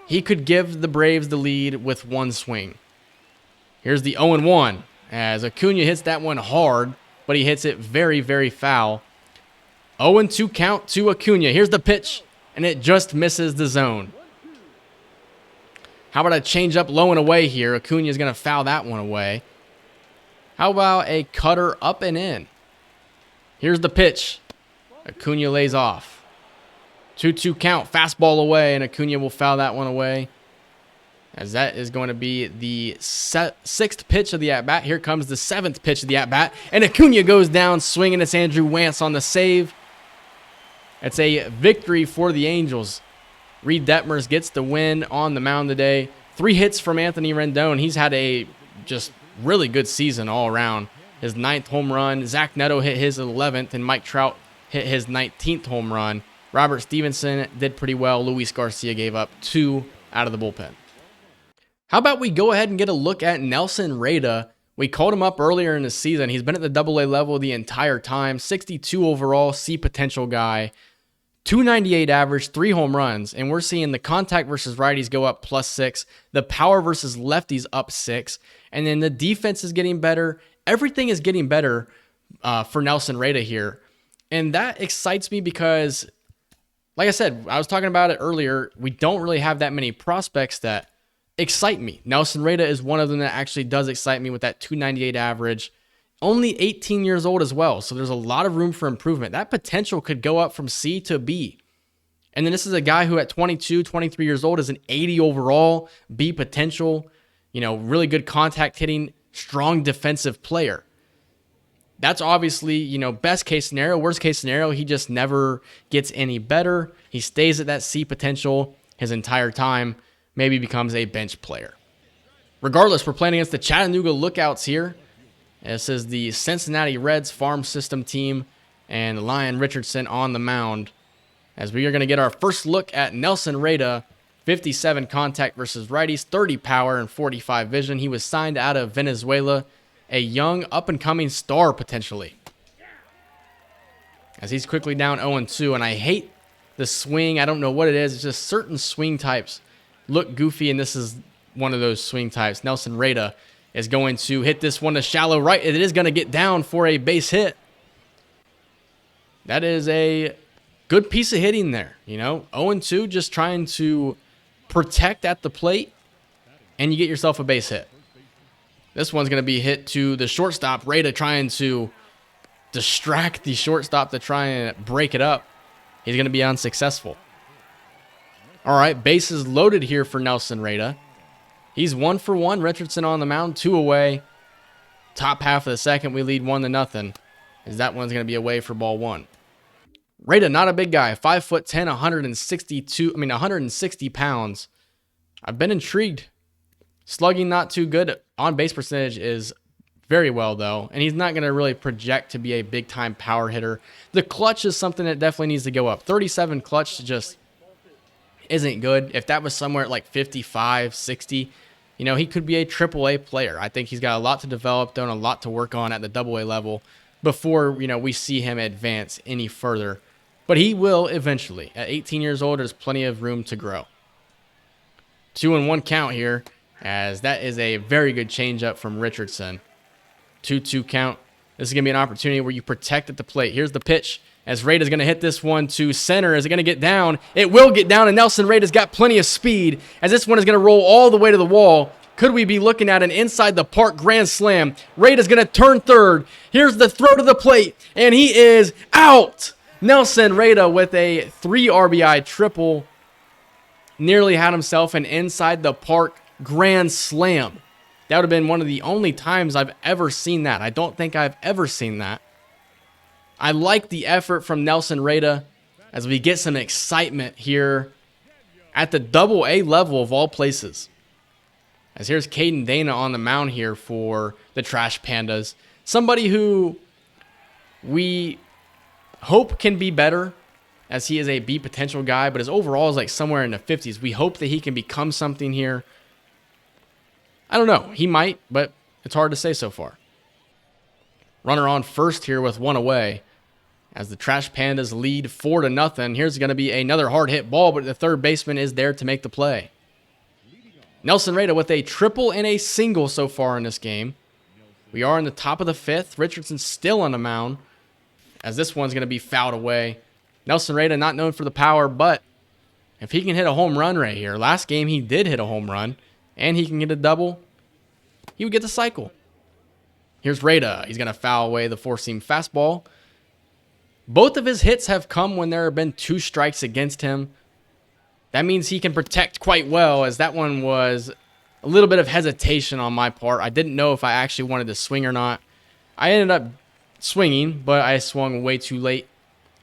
He could give the Braves the lead with 1 swing. Here's the 0-1, as Acuna hits that one hard, but he hits it very, very foul. 0-2 count to Acuna. Here's the pitch, and it just misses the zone. How about a change up low and away here? Acuna is going to foul that one away. How about a cutter up and in? Here's the pitch. Acuna lays off. 2-2 count, fastball away, and Acuna will foul that one away, as that is going to be the 6th pitch of the at-bat. Here comes the 7th pitch of the at-bat, and Acuna goes down swinging. It's Andrew Wantz on the save. It's a victory for the Angels. Reed Detmers gets the win on the mound today. 3 hits from Anthony Rendon. He's had a just really good season all around. His 9th home run. Zach Neto hit his 11th, and Mike Trout hit his 19th home run. Robert Stevenson did pretty well. Luis Garcia gave up 2 out of the bullpen. How about we go ahead and get a look at Nelson Rada? We called him up earlier in the season. He's been at the Double-A level the entire time. 62 overall, C potential guy. 298 average, 3 home runs, and we're seeing the contact versus righties go up +6, the power versus lefties up 6, and then the defense is getting better. Everything is getting better for Nelson Rada here, and that excites me because, like I said, I was talking about it earlier, we don't really have that many prospects that excite me. Nelson Rada is one of them that actually does excite me with that 298 average. Only 18 years old as well, so there's a lot of room for improvement. That potential could go up from C to B. And then this is a guy who at 22, 23 years old is an 80 overall, B potential, really good contact hitting, strong defensive player. That's obviously, best case scenario. Worst case scenario, he just never gets any better. He stays at that C potential his entire time, maybe becomes a bench player. Regardless, we're playing against the Chattanooga Lookouts here. This is the Cincinnati Reds farm system team and Lyon Richardson on the mound as we are going to get our first look at Nelson Rada. 57 contact versus righties, 30 power, and 45 vision. He was signed out of Venezuela, a young up-and-coming star potentially. As he's quickly down 0-2, and I hate the swing. I don't know what it is. It's just certain swing types look goofy, and this is one of those swing types. Nelson Rada is going to hit this one to shallow right. It is going to get down for a base hit. That is a good piece of hitting there. 0-2, just trying to protect at the plate, and you get yourself a base hit. This one's going to be hit to the shortstop. Rada trying to distract the shortstop to try and break it up. He's going to be unsuccessful. All right, bases loaded here for Nelson Rada. He's 1 for 1. Richardson on the mound, 2 away. Top half of the second, we lead 1-0. As that one's going to be away for ball 1. Rada, not a big guy, 5'10", 160 pounds. I've been intrigued. Slugging not too good. On base percentage is very well though, and he's not going to really project to be a big time power hitter. The clutch is something that definitely needs to go up. 37 clutch just isn't good. If that was somewhere at like 55, 60, he could be a AAA player. I think he's got a lot to develop, done a lot to work on at the AA level before, we see him advance any further. But he will eventually. At 18 years old, there's plenty of room to grow. 2-1 count here, as that is a very good changeup from Richardson. 2-2 count. This is going to be an opportunity where you protect at the plate. Here's the pitch. As Rada's going to hit this one to center. Is it going to get down? It will get down, and Nelson Rada's got plenty of speed, as this one is going to roll all the way to the wall. Could we be looking at an inside the park grand slam? Rada's going to turn third. Here's the throw to the plate, and he is out. Nelson Rada with a 3 RBI triple. Nearly had himself an inside the park grand slam. That would have been one of the only times I've ever seen that. I don't think I've ever seen that. I like the effort from Nelson Rada as we get some excitement here at the AA level of all places. As here's Caden Dana on the mound here for the Trash Pandas. Somebody who we hope can be better, as he is a B potential guy, but his overall is like somewhere in the 50s. We hope that he can become something here. I don't know. He might, but it's hard to say so far. Runner on first here with 1 away as the Trash Pandas lead 4-0. Here's going to be another hard hit ball, but the third baseman is there to make the play. Nelson Rada with a triple and a single so far in this game. We are in the top of the 5th. Richardson's still on the mound, as this one's going to be fouled away. Nelson Rada not known for the power, but if he can hit a home run right here, last game he did hit a home run, and he can get a double, he would get the cycle. Here's Rada. He's going to foul away the four-seam fastball. Both of his hits have come when there have been 2 strikes against him. That means he can protect quite well, as that one was a little bit of hesitation on my part. I didn't know if I actually wanted to swing or not. I ended up swinging, but I swung way too late.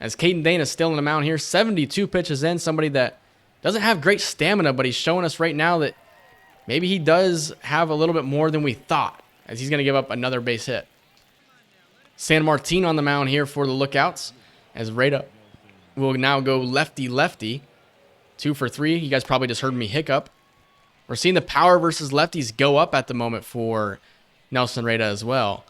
As Caden Dana is still on the mound here, 72 pitches in, somebody that doesn't have great stamina, but he's showing us right now that maybe he does have a little bit more than we thought, as he's going to give up another base hit. San Martin on the mound here for the Lookouts, as Rada will now go lefty-lefty. 2 for 3. You guys probably just heard me hiccup. We're seeing the power versus lefties go up at the moment for Nelson Reyes as well.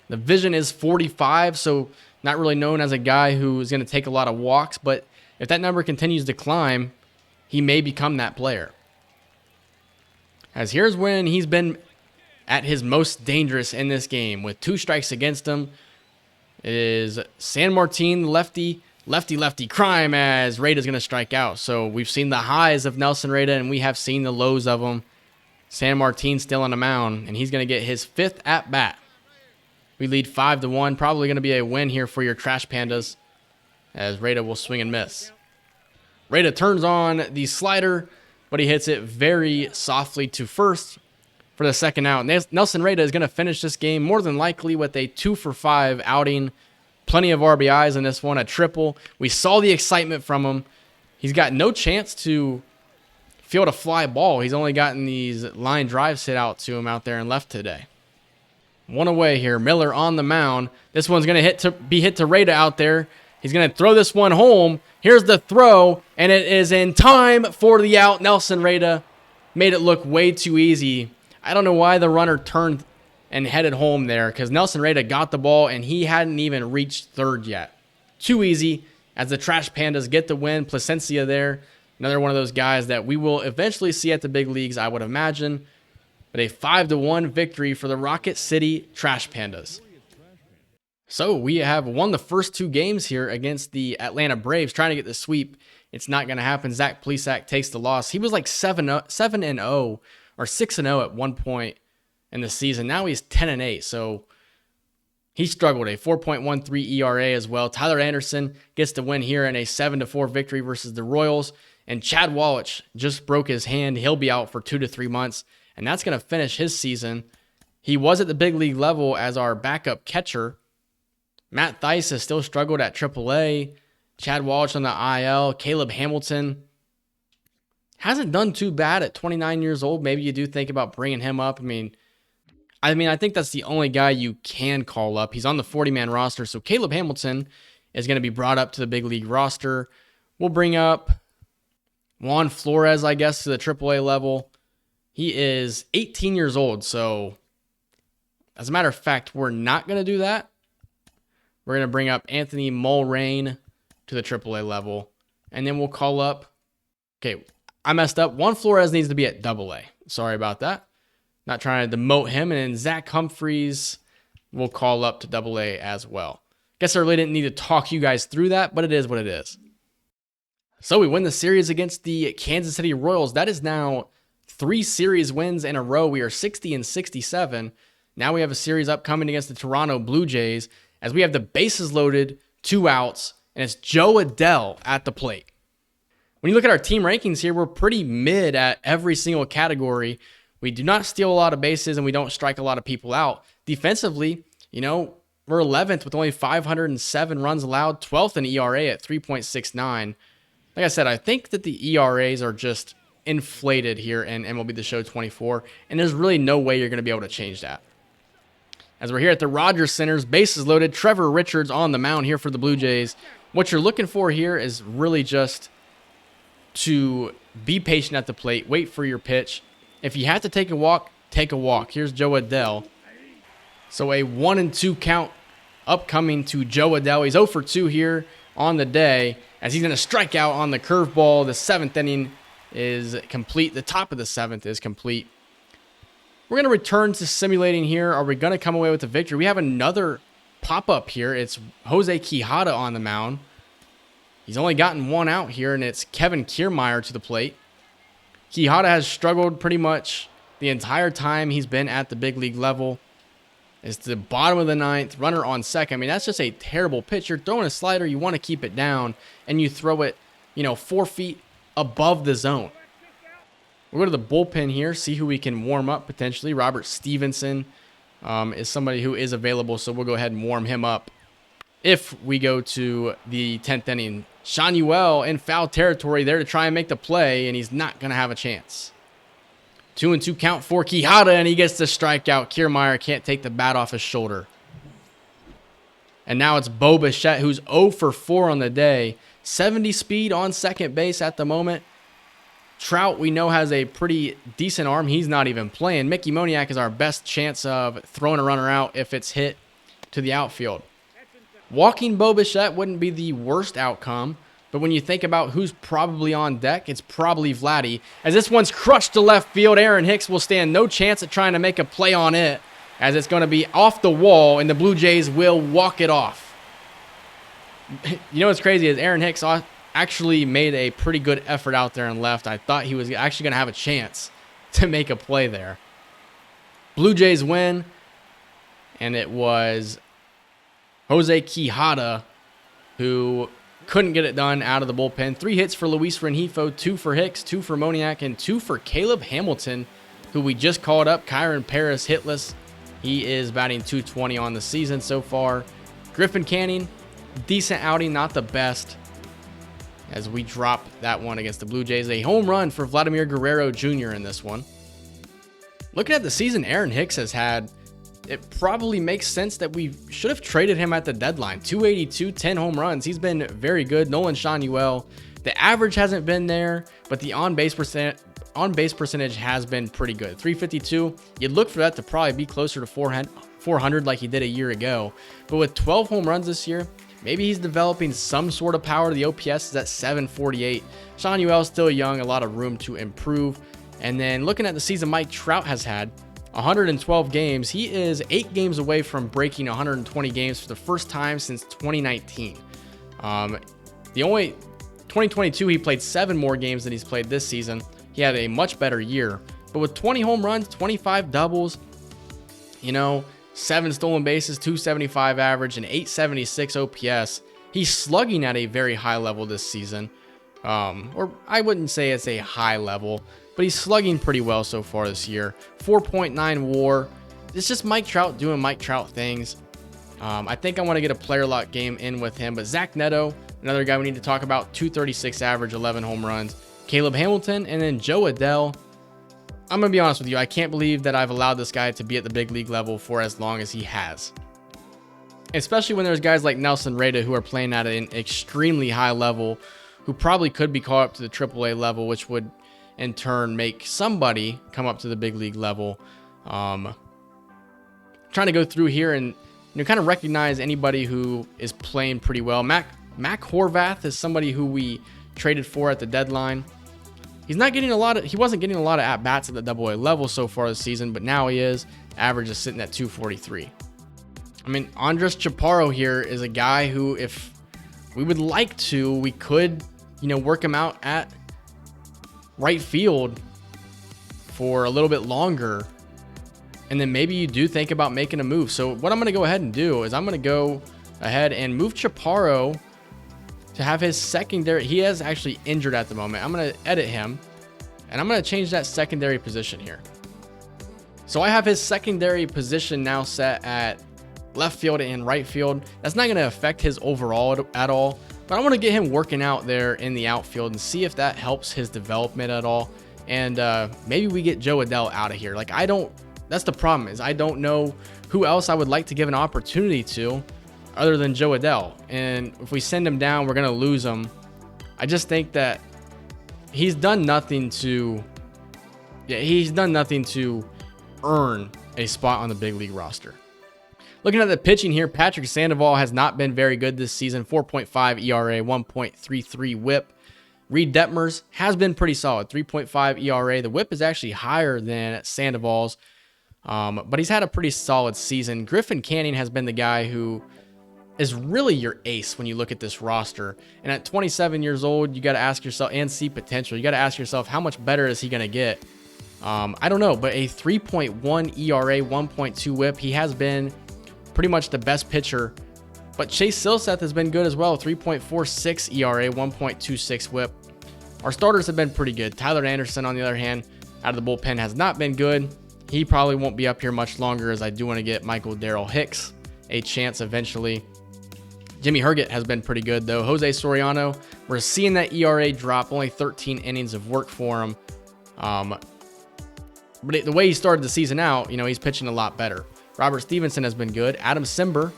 The vision is 45, so not really known as a guy who is going to take a lot of walks, but if that number continues to climb, he may become that player. As here's when he's been at his most dangerous in this game with 2 strikes against him. It is San Martin, lefty crime as Reyes is going to strike out. So we've seen the highs of Nelson Reyes and we have seen the lows of him. San Martin still on the mound and he's going to get his 5th at bat. We lead 5-1. Probably going to be a win here for your Trash Pandas as Reyes will swing and miss. Reyes turns on the slider, but he hits it very softly to first for the second out. Nelson Reyes is going to finish this game more than likely with a 2 for 5 outing. Plenty of RBIs in this one, a triple. We saw the excitement from him. He's got no chance to field a fly ball. He's only gotten these line drives hit out to him out there and left today. 1 away here. Miller on the mound. This one's going to be hit to Reyes out there. He's going to throw this one home. Here's the throw, and it is in time for the out. Nelson Reyes made it look way too easy. I don't know why the runner turned and headed home there because Nelson Reyes got the ball, and he hadn't even reached third yet. Too easy as the Trash Pandas get the win. Placencia there, another one of those guys that we will eventually see at the big leagues, I would imagine. But a 5-1 victory for the Rocket City Trash Pandas. So we have won the first 2 games here against the Atlanta Braves, trying to get the sweep. It's not going to happen. Zach Plesac takes the loss. He was like 7-0 or 6-0 at one point in the season. Now he's 10-8, so he struggled. A 4.13 ERA as well. Tyler Anderson gets the win here in a 7-4 victory versus the Royals. And Chad Wallach just broke his hand. He'll be out for 2 to 3 months, and that's going to finish his season. He was at the big league level as our backup catcher. Matt Theis has still struggled at AAA. Chad Wallach on the IL. Caleb Hamilton hasn't done too bad at 29 years old. Maybe you do think about bringing him up. I mean, I think that's the only guy you can call up. He's on the 40-man roster, so Caleb Hamilton is going to be brought up to the big league roster. We'll bring up Juan Flores, I guess, to the AAA level. He is 18 years old, so as a matter of fact, we're not going to do that. We're going to bring up Anthony Mulrain to the AAA level, and then we'll call up, okay, I messed up. Juan Flores needs to be at AA. Sorry about that. Not trying to demote him. And then Zach Humphreys will call up to AA as well. Guess I really didn't need to talk you guys through that, but it is what it is. So we win the series against the Kansas City Royals. That is now 3 series wins in a row. We are 60-67. Now we have a series upcoming against the Toronto Blue Jays as we have the bases loaded, 2 outs, and it's Joe Adell at the plate. When you look at our team rankings here, we're pretty mid at every single category. We do not steal a lot of bases and we don't strike a lot of people out. Defensively, we're 11th with only 507 runs allowed, 12th in ERA at 3.69. Like I said, I think that the ERAs are just inflated here in MLB the Show 24, and there's really no way you're going to be able to change that. As we're here at the Rogers Centers, bases loaded, Trevor Richards on the mound here for the Blue Jays. What you're looking for here is really just to be patient at the plate, wait for your pitch. If you have to take a walk, take a walk. Here's Joe Adell. So a 1-2 count upcoming to Joe Adell. He's 0 for 2 here on the day as he's going to strike out on the curveball. The 7th inning is complete. The top of the 7th is complete. We're going to return to simulating here. Are we going to come away with the victory? We have another pop-up here. It's Jose Quijada on the mound. He's only gotten 1 out here, and it's Kevin Kiermaier to the plate. Quijada has struggled pretty much the entire time he's been at the big league level. It's the bottom of the 9th, runner on second. I mean, that's just a terrible pitch. You're throwing a slider, you want to keep it down, and you throw it, 4 feet above the zone. We'll go to the bullpen here, see who we can warm up potentially. Robert Stevenson is somebody who is available, so we'll go ahead and warm him up. If we go to the 10th inning, Sean Ewell in foul territory there to try and make the play, and he's not going to have a chance. 2-2 count for Quijada, and he gets the strikeout. Kiermaier can't take the bat off his shoulder. And now it's Bo Bichette, who's 0 for 4 on the day. 70 speed on second base at the moment. Trout, we know, has a pretty decent arm. He's not even playing. Mickey Moniak is our best chance of throwing a runner out if it's hit to the outfield. Walking Bo Bichette wouldn't be the worst outcome, but when you think about who's probably on deck, it's probably Vladdy. As this one's crushed to left field, Aaron Hicks will stand no chance at trying to make a play on it, as it's going to be off the wall, and the Blue Jays will walk it off. You know what's crazy is Aaron Hicks actually made a pretty good effort out there and left. I thought he was actually going to have a chance to make a play there. Blue Jays win, and it was Jose Quijada who couldn't get it done out of the bullpen. 3 hits for Luis Rengifo, 2 for Hicks, 2 for Moniak, and 2 for Caleb Hamilton, who we just called up. Kyron Paris hitless. He is batting .220 on the season so far. Griffin Canning, decent outing, not the best, as we drop that one against the Blue Jays. A home run for Vladimir Guerrero Jr. in this one. Looking at the season Aaron Hicks has had, it probably makes sense that we should have traded him at the deadline. 282, 10 home runs. He's been very good. Nolan Shanuel, the average hasn't been there, but the on-base percentage has been pretty good. 352, you'd look for that to probably be closer to 400 like he did a year ago. But with 12 home runs this year, maybe he's developing some sort of power. The OPS is at 748. Shanuel's still young, a lot of room to improve. And then looking at the season Mike Trout has had, 112 games. He is 8 games away from breaking 120 games for the first time since 2019. The only 2022, he played 7 more games than he's played this season. He had a much better year. But with 20 home runs, 25 doubles, 7 stolen bases, 275 average, and 876 OPS, he's slugging at a very high level this season. Or I wouldn't say it's a high level, but he's slugging pretty well so far this year. 4.9 WAR. It's just Mike Trout doing Mike Trout things. I think I want to get a player lock game in with him. But Zach Neto, another guy we need to talk about, 236 average, 11 home runs. Caleb Hamilton, and then Joe Adell. I'm going to be honest with you. I can't believe that I've allowed this guy to be at the big league level for as long as he has. Especially when there's guys like Nelson Rada who are playing at an extremely high level, who probably could be called up to the AAA level, which would in turn make somebody come up to the big league level. Trying to go through here and kind of recognize anybody who is playing pretty well. Mac Horvath is somebody who we traded for at the deadline. He wasn't getting a lot of at-bats at the AA level so far this season, but now he is. Average is sitting at 243. Andres Chaparro here is a guy who, if we would like to, we could, work him out at right field for a little bit longer. And then maybe you do think about making a move. So what I'm going to go ahead and do is I'm going to go ahead and move Chaparro to have his secondary. He is actually injured at the moment. I'm going to edit him, and I'm going to change that secondary position here. So I have his secondary position now set at left field and right field. That's not going to affect his overall at all, but I want to get him working out there in the outfield and see if that helps his development at all. And maybe we get Joe Adell out of here. That's the problem, is I don't know who else I would like to give an opportunity to other than Joe Adell. And if we send him down, we're going to lose him. I just think that he's done nothing to earn a spot on the big league roster. Looking at the pitching here, Patrick Sandoval has not been very good this season. 4.5 ERA, 1.33 whip. Reed Detmers has been pretty solid. 3.5 ERA. The whip is actually higher than Sandoval's, but he's had a pretty solid season. Griffin Canning has been the guy who is really your ace when you look at this roster. And at 27 years old, you got to ask yourself, and see potential, you got to ask yourself, how much better is he going to get? I don't know, but a 3.1 ERA, 1.2 whip. He has been pretty much the best pitcher. But Chase Silseth has been good as well. 3.46 ERA, 1.26 whip. Our starters have been pretty good. Tyler Anderson, on the other hand, out of the bullpen, has not been good. He probably won't be up here much longer, as I do want to get Michael Darrell Hicks a chance eventually. Jimmy Herget has been pretty good, though. Jose Soriano, we're seeing that ERA drop. Only 13 innings of work for him. But the way he started the season out, he's pitching a lot better. Robert Stevenson has been good. Adam Simber,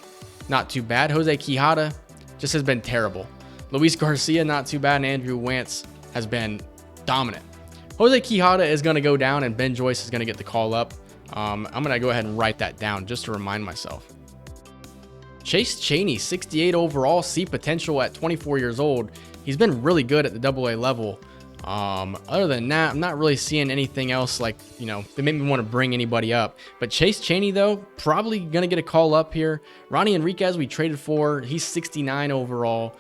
not too bad. Jose Quijada just has been terrible. Luis Garcia, not too bad. And Andrew Wantz has been dominant. Jose Quijada is going to go down, and Ben Joyce is going to get the call up. I'm going to go ahead and write that down just to remind myself. Chase Cheney, 68 overall, see potential at 24 years old. He's been really good at the AA level. Other than that, I'm not really seeing anything else like, that made me want to bring anybody up. But Chase Cheney, though, probably going to get a call up here. Ronnie Enriquez, we traded for. He's 69 overall.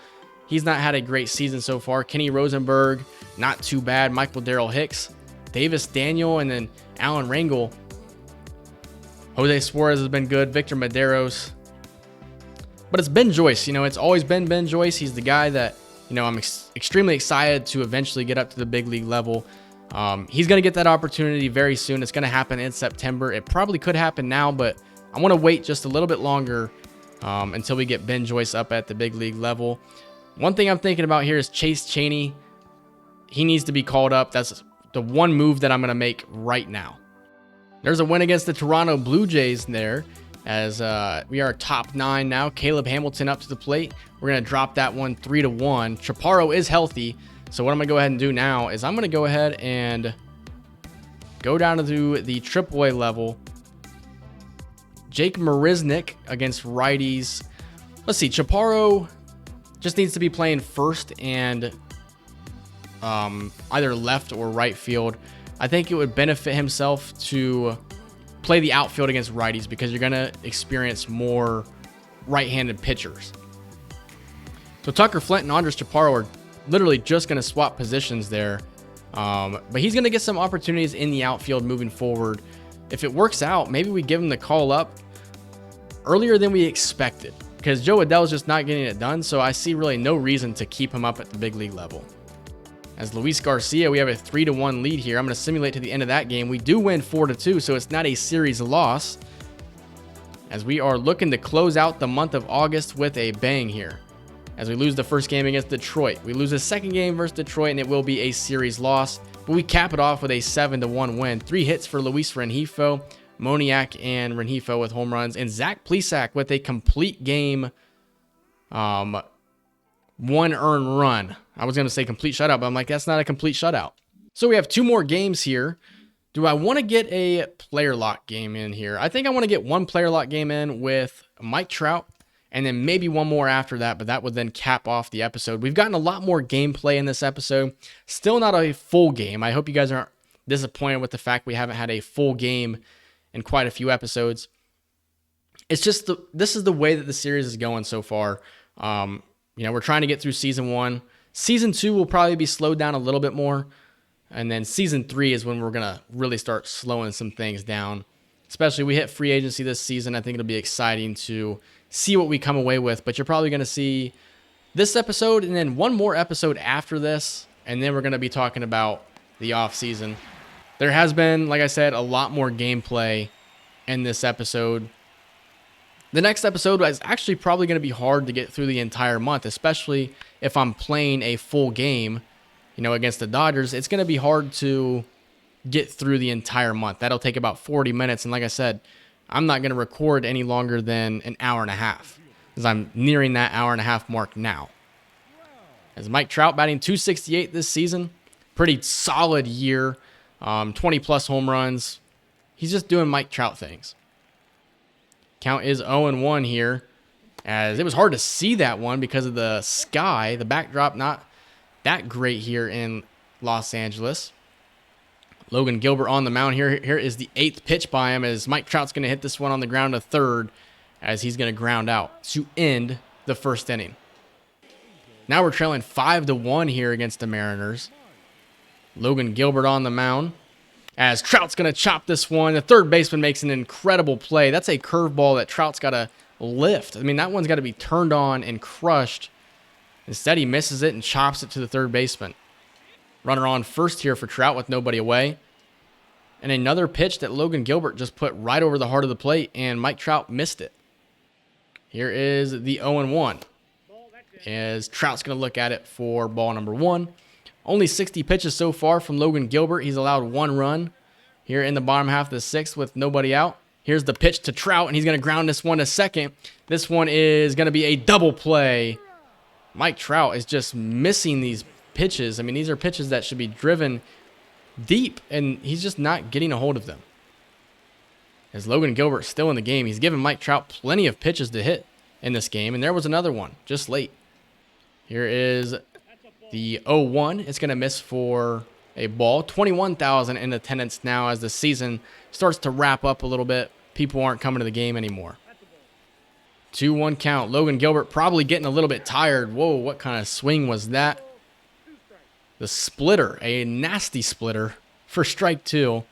He's not had a great season so far. Kenny Rosenberg, not too bad. Michael Darrell Hicks, Davis Daniel, and then Alan Rangel. Jose Suarez has been good. Victor Medeiros. But it's Ben Joyce. It's always been Ben Joyce. He's the guy that, I'm extremely excited to eventually get up to the big league level. He's going to get that opportunity very soon. It's going to happen in September. It probably could happen now, but I want to wait just a little bit longer until we get Ben Joyce up at the big league level. One thing I'm thinking about here is Chase Cheney. He needs to be called up. That's the one move that I'm going to make right now. There's a win against the Toronto Blue Jays there, as we are top 9 now. Caleb Hamilton up to the plate. We're going to drop that one 3-1. Chaparro is healthy. So what I'm going to go ahead and do now is I'm going to go ahead and go down to the AAA level. Jake Marisnick against righties. Let's see. Chaparro just needs to be playing first and either left or right field. I think it would benefit himself to play the outfield against righties because you're going to experience more right-handed pitchers. So Tucker Flint and Andres Chaparro are literally just going to swap positions there. But he's going to get some opportunities in the outfield moving forward. If it works out, maybe we give him the call up earlier than we expected because Joe Adell's just not getting it done. So I see really no reason to keep him up at the big league level. As Luis Garcia, we have a 3-1 lead here. I'm going to simulate to the end of that game. We do win 4-2, so it's not a series loss. As we are looking to close out the month of August with a bang here. As we lose the first game against Detroit. We lose the second game versus Detroit, and it will be a series loss. But we cap it off with a 7-1 win. 3 hits for Luis Rengifo, Moniak, and Rengifo with home runs. And Zach Plesac with a complete game, 1 earned run. I was going to say complete shutout, but I'm like, that's not a complete shutout. So we have 2 more games here. Do I want to get a player lock game in here? I think I want to get 1 player lock game in with Mike Trout and then maybe 1 more after that, but that would then cap off the episode. We've gotten a lot more gameplay in this episode. Still not a full game. I hope you guys aren't disappointed with the fact we haven't had a full game in quite a few episodes. It's just this is the way that the series is going so far. We're trying to get through season 1. Season 2 will probably be slowed down a little bit more. And then season 3 is when we're going to really start slowing some things down. Especially we hit free agency this season. I think it'll be exciting to see what we come away with. But you're probably going to see this episode and then 1 more episode after this. And then we're going to be talking about the off season. There has been, like I said, a lot more gameplay in this episode. The next episode is actually probably going to be hard to get through the entire month, especially if I'm playing a full game, against the Dodgers. It's going to be hard to get through the entire month. That'll take about 40 minutes. And like I said, I'm not going to record any longer than an hour and a half because I'm nearing that hour and a half mark now. As Mike Trout batting .268 this season, pretty solid year, 20 plus home runs. He's just doing Mike Trout things. Count is 0-1 here, as it was hard to see that one because of the sky. The backdrop not that great here in Los Angeles. Logan Gilbert on the mound here. Here is the 8th pitch by him as Mike Trout's going to hit this one on the ground to third as he's going to ground out to end the first inning. Now we're trailing 5-1 here against the Mariners. Logan Gilbert on the mound. As Trout's going to chop this one. The third baseman makes an incredible play. That's a curveball that Trout's got to lift. I mean, that one's got to be turned on and crushed. Instead, he misses it and chops it to the third baseman. Runner on first here for Trout with nobody away. And another pitch that Logan Gilbert just put right over the heart of the plate, and Mike Trout missed it. Here is the 0-1. As Trout's going to look at it for ball number 1. Only 60 pitches so far from Logan Gilbert. He's allowed 1 run here in the bottom half of the 6th with nobody out. Here's the pitch to Trout, and he's going to ground this one to second. This one is going to be a double play. Mike Trout is just missing these pitches. I mean, these are pitches that should be driven deep, and he's just not getting a hold of them. As Logan Gilbert still in the game, he's given Mike Trout plenty of pitches to hit in this game, and there was another one just late. Here is the 0-1. It's going to miss for a ball. 21,000 in attendance now as the season starts to wrap up a little bit. People aren't coming to the game anymore. 2-1 count. Logan Gilbert probably getting a little bit tired. Whoa, what kind of swing was that? The splitter, a nasty splitter for strike 2.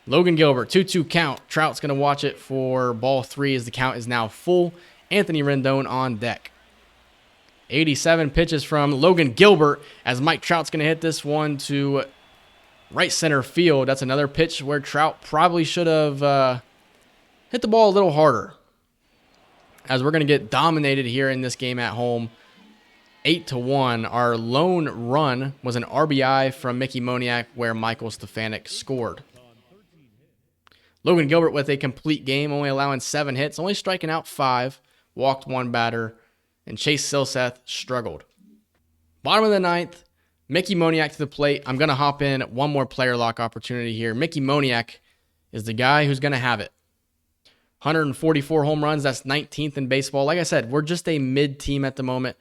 Logan Gilbert, 2-2 count. Trout's going to watch it for ball 3 as the count is now full. Anthony Rendon on deck. 87 pitches from Logan Gilbert as Mike Trout's going to hit this one to right center field. That's another pitch where Trout probably should have hit the ball a little harder, as we're going to get dominated here in this game at home. 8-1. Our lone run was an RBI from Mickey Moniak where Michael Stefanik scored. Logan Gilbert with a complete game, only allowing 7 hits, only striking out 5, walked 1 batter, and Chase Silseth struggled. Bottom of the 9th, Mickey Moniak to the plate. I'm going to hop in one more player lock opportunity here. Mickey Moniak is the guy who's going to have it. 144 home runs, that's 19th in baseball. Like I said, we're just a mid team at the moment.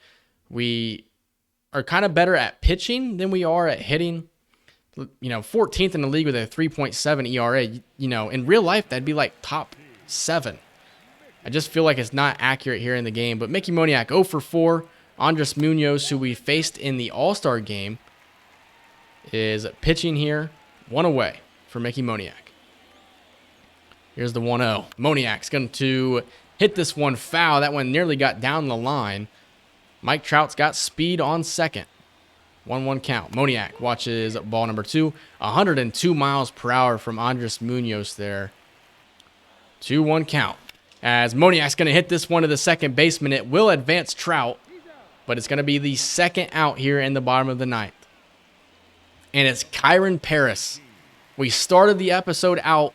We are kind of better at pitching than we are at hitting. 14th in the league with a 3.7 ERA. In real life, that'd be like top 7. I just feel like it's not accurate here in the game. But Mickey Moniak, 0 for 4. Andres Munoz, who we faced in the All-Star game, is pitching here. 1 away for Mickey Moniak. Here's the 1-0. Moniak's going to hit this one foul. That one nearly got down the line. Mike Trout's got speed on second. 1-1 count. Moniak watches ball number 2. 102 miles per hour from Andres Munoz there. 2-1 count. As Moniak's going to hit this one to the second baseman. It will advance Trout, but it's going to be the second out here in the bottom of the 9th. And it's Kyren Paris. We started the episode out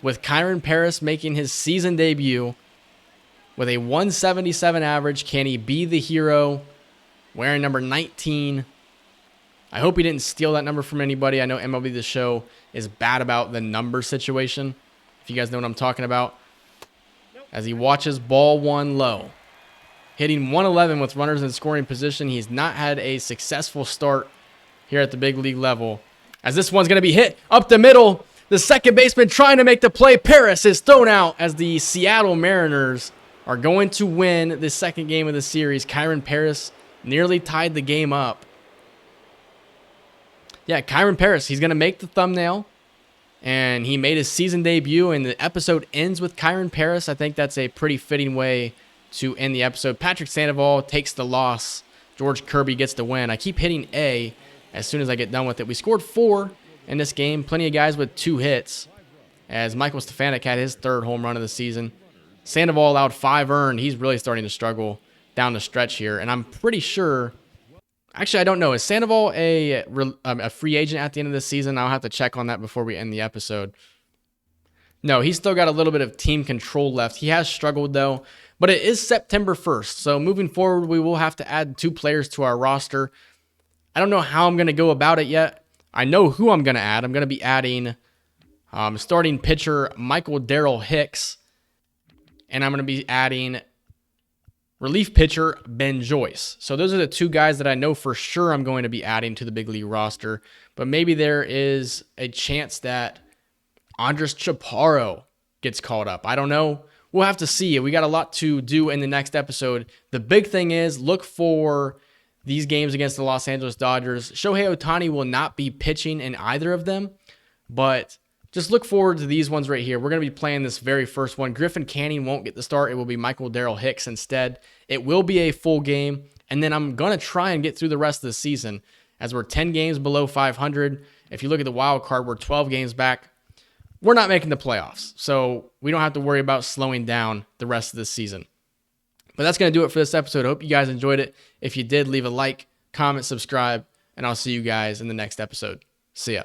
with Kyren Paris making his season debut with a 177 average. Can he be the hero? Wearing number 19. I hope he didn't steal that number from anybody. I know MLB the Show is bad about the number situation, if you guys know what I'm talking about. As he watches ball 1 low. Hitting 111 with runners in scoring position. He's not had a successful start here at the big league level. As this one's going to be hit up the middle. The second baseman trying to make the play. Paris is thrown out as the Seattle Mariners are going to win the second game of the series. Kyren Paris nearly tied the game up. Yeah, Kyren Paris, he's going to make the thumbnail. And he made his season debut, and the episode ends with Kyren Paris. I think that's a pretty fitting way to end the episode. Patrick Sandoval takes the loss. George Kirby gets the win. I keep hitting A as soon as I get done with it. We scored 4 in this game. Plenty of guys with 2 hits, as Michael Stefanik had his 3rd home run of the season. Sandoval allowed 5 earned. He's really starting to struggle down the stretch here, and I'm pretty sure... Actually, I don't know. Is Sandoval a free agent at the end of the season? I'll have to check on that before we end the episode. No, he's still got a little bit of team control left. He has struggled, though. But it is September 1st, so moving forward, we will have to add 2 players to our roster. I don't know how I'm going to go about it yet. I know who I'm going to add. I'm going to be adding starting pitcher Michael Darrell Hicks. And I'm going to be adding relief pitcher Ben Joyce. So those are the 2 guys that I know for sure I'm going to be adding to the big league roster. But maybe there is a chance that Andres Chaparro gets called up. I don't know. We'll have to see. We got a lot to do in the next episode. The big thing is look for these games against the Los Angeles Dodgers. Shohei Ohtani will not be pitching in either of them, but just look forward to these ones right here. We're going to be playing this very first one. Griffin Canning won't get the start. It will be Michael Darrell Hicks instead. It will be a full game, and then I'm going to try and get through the rest of the season as we're 10 games below 500. If you look at the wild card, we're 12 games back. We're not making the playoffs, so we don't have to worry about slowing down the rest of this season. But that's going to do it for this episode. I hope you guys enjoyed it. If you did, leave a like, comment, subscribe, and I'll see you guys in the next episode. See ya.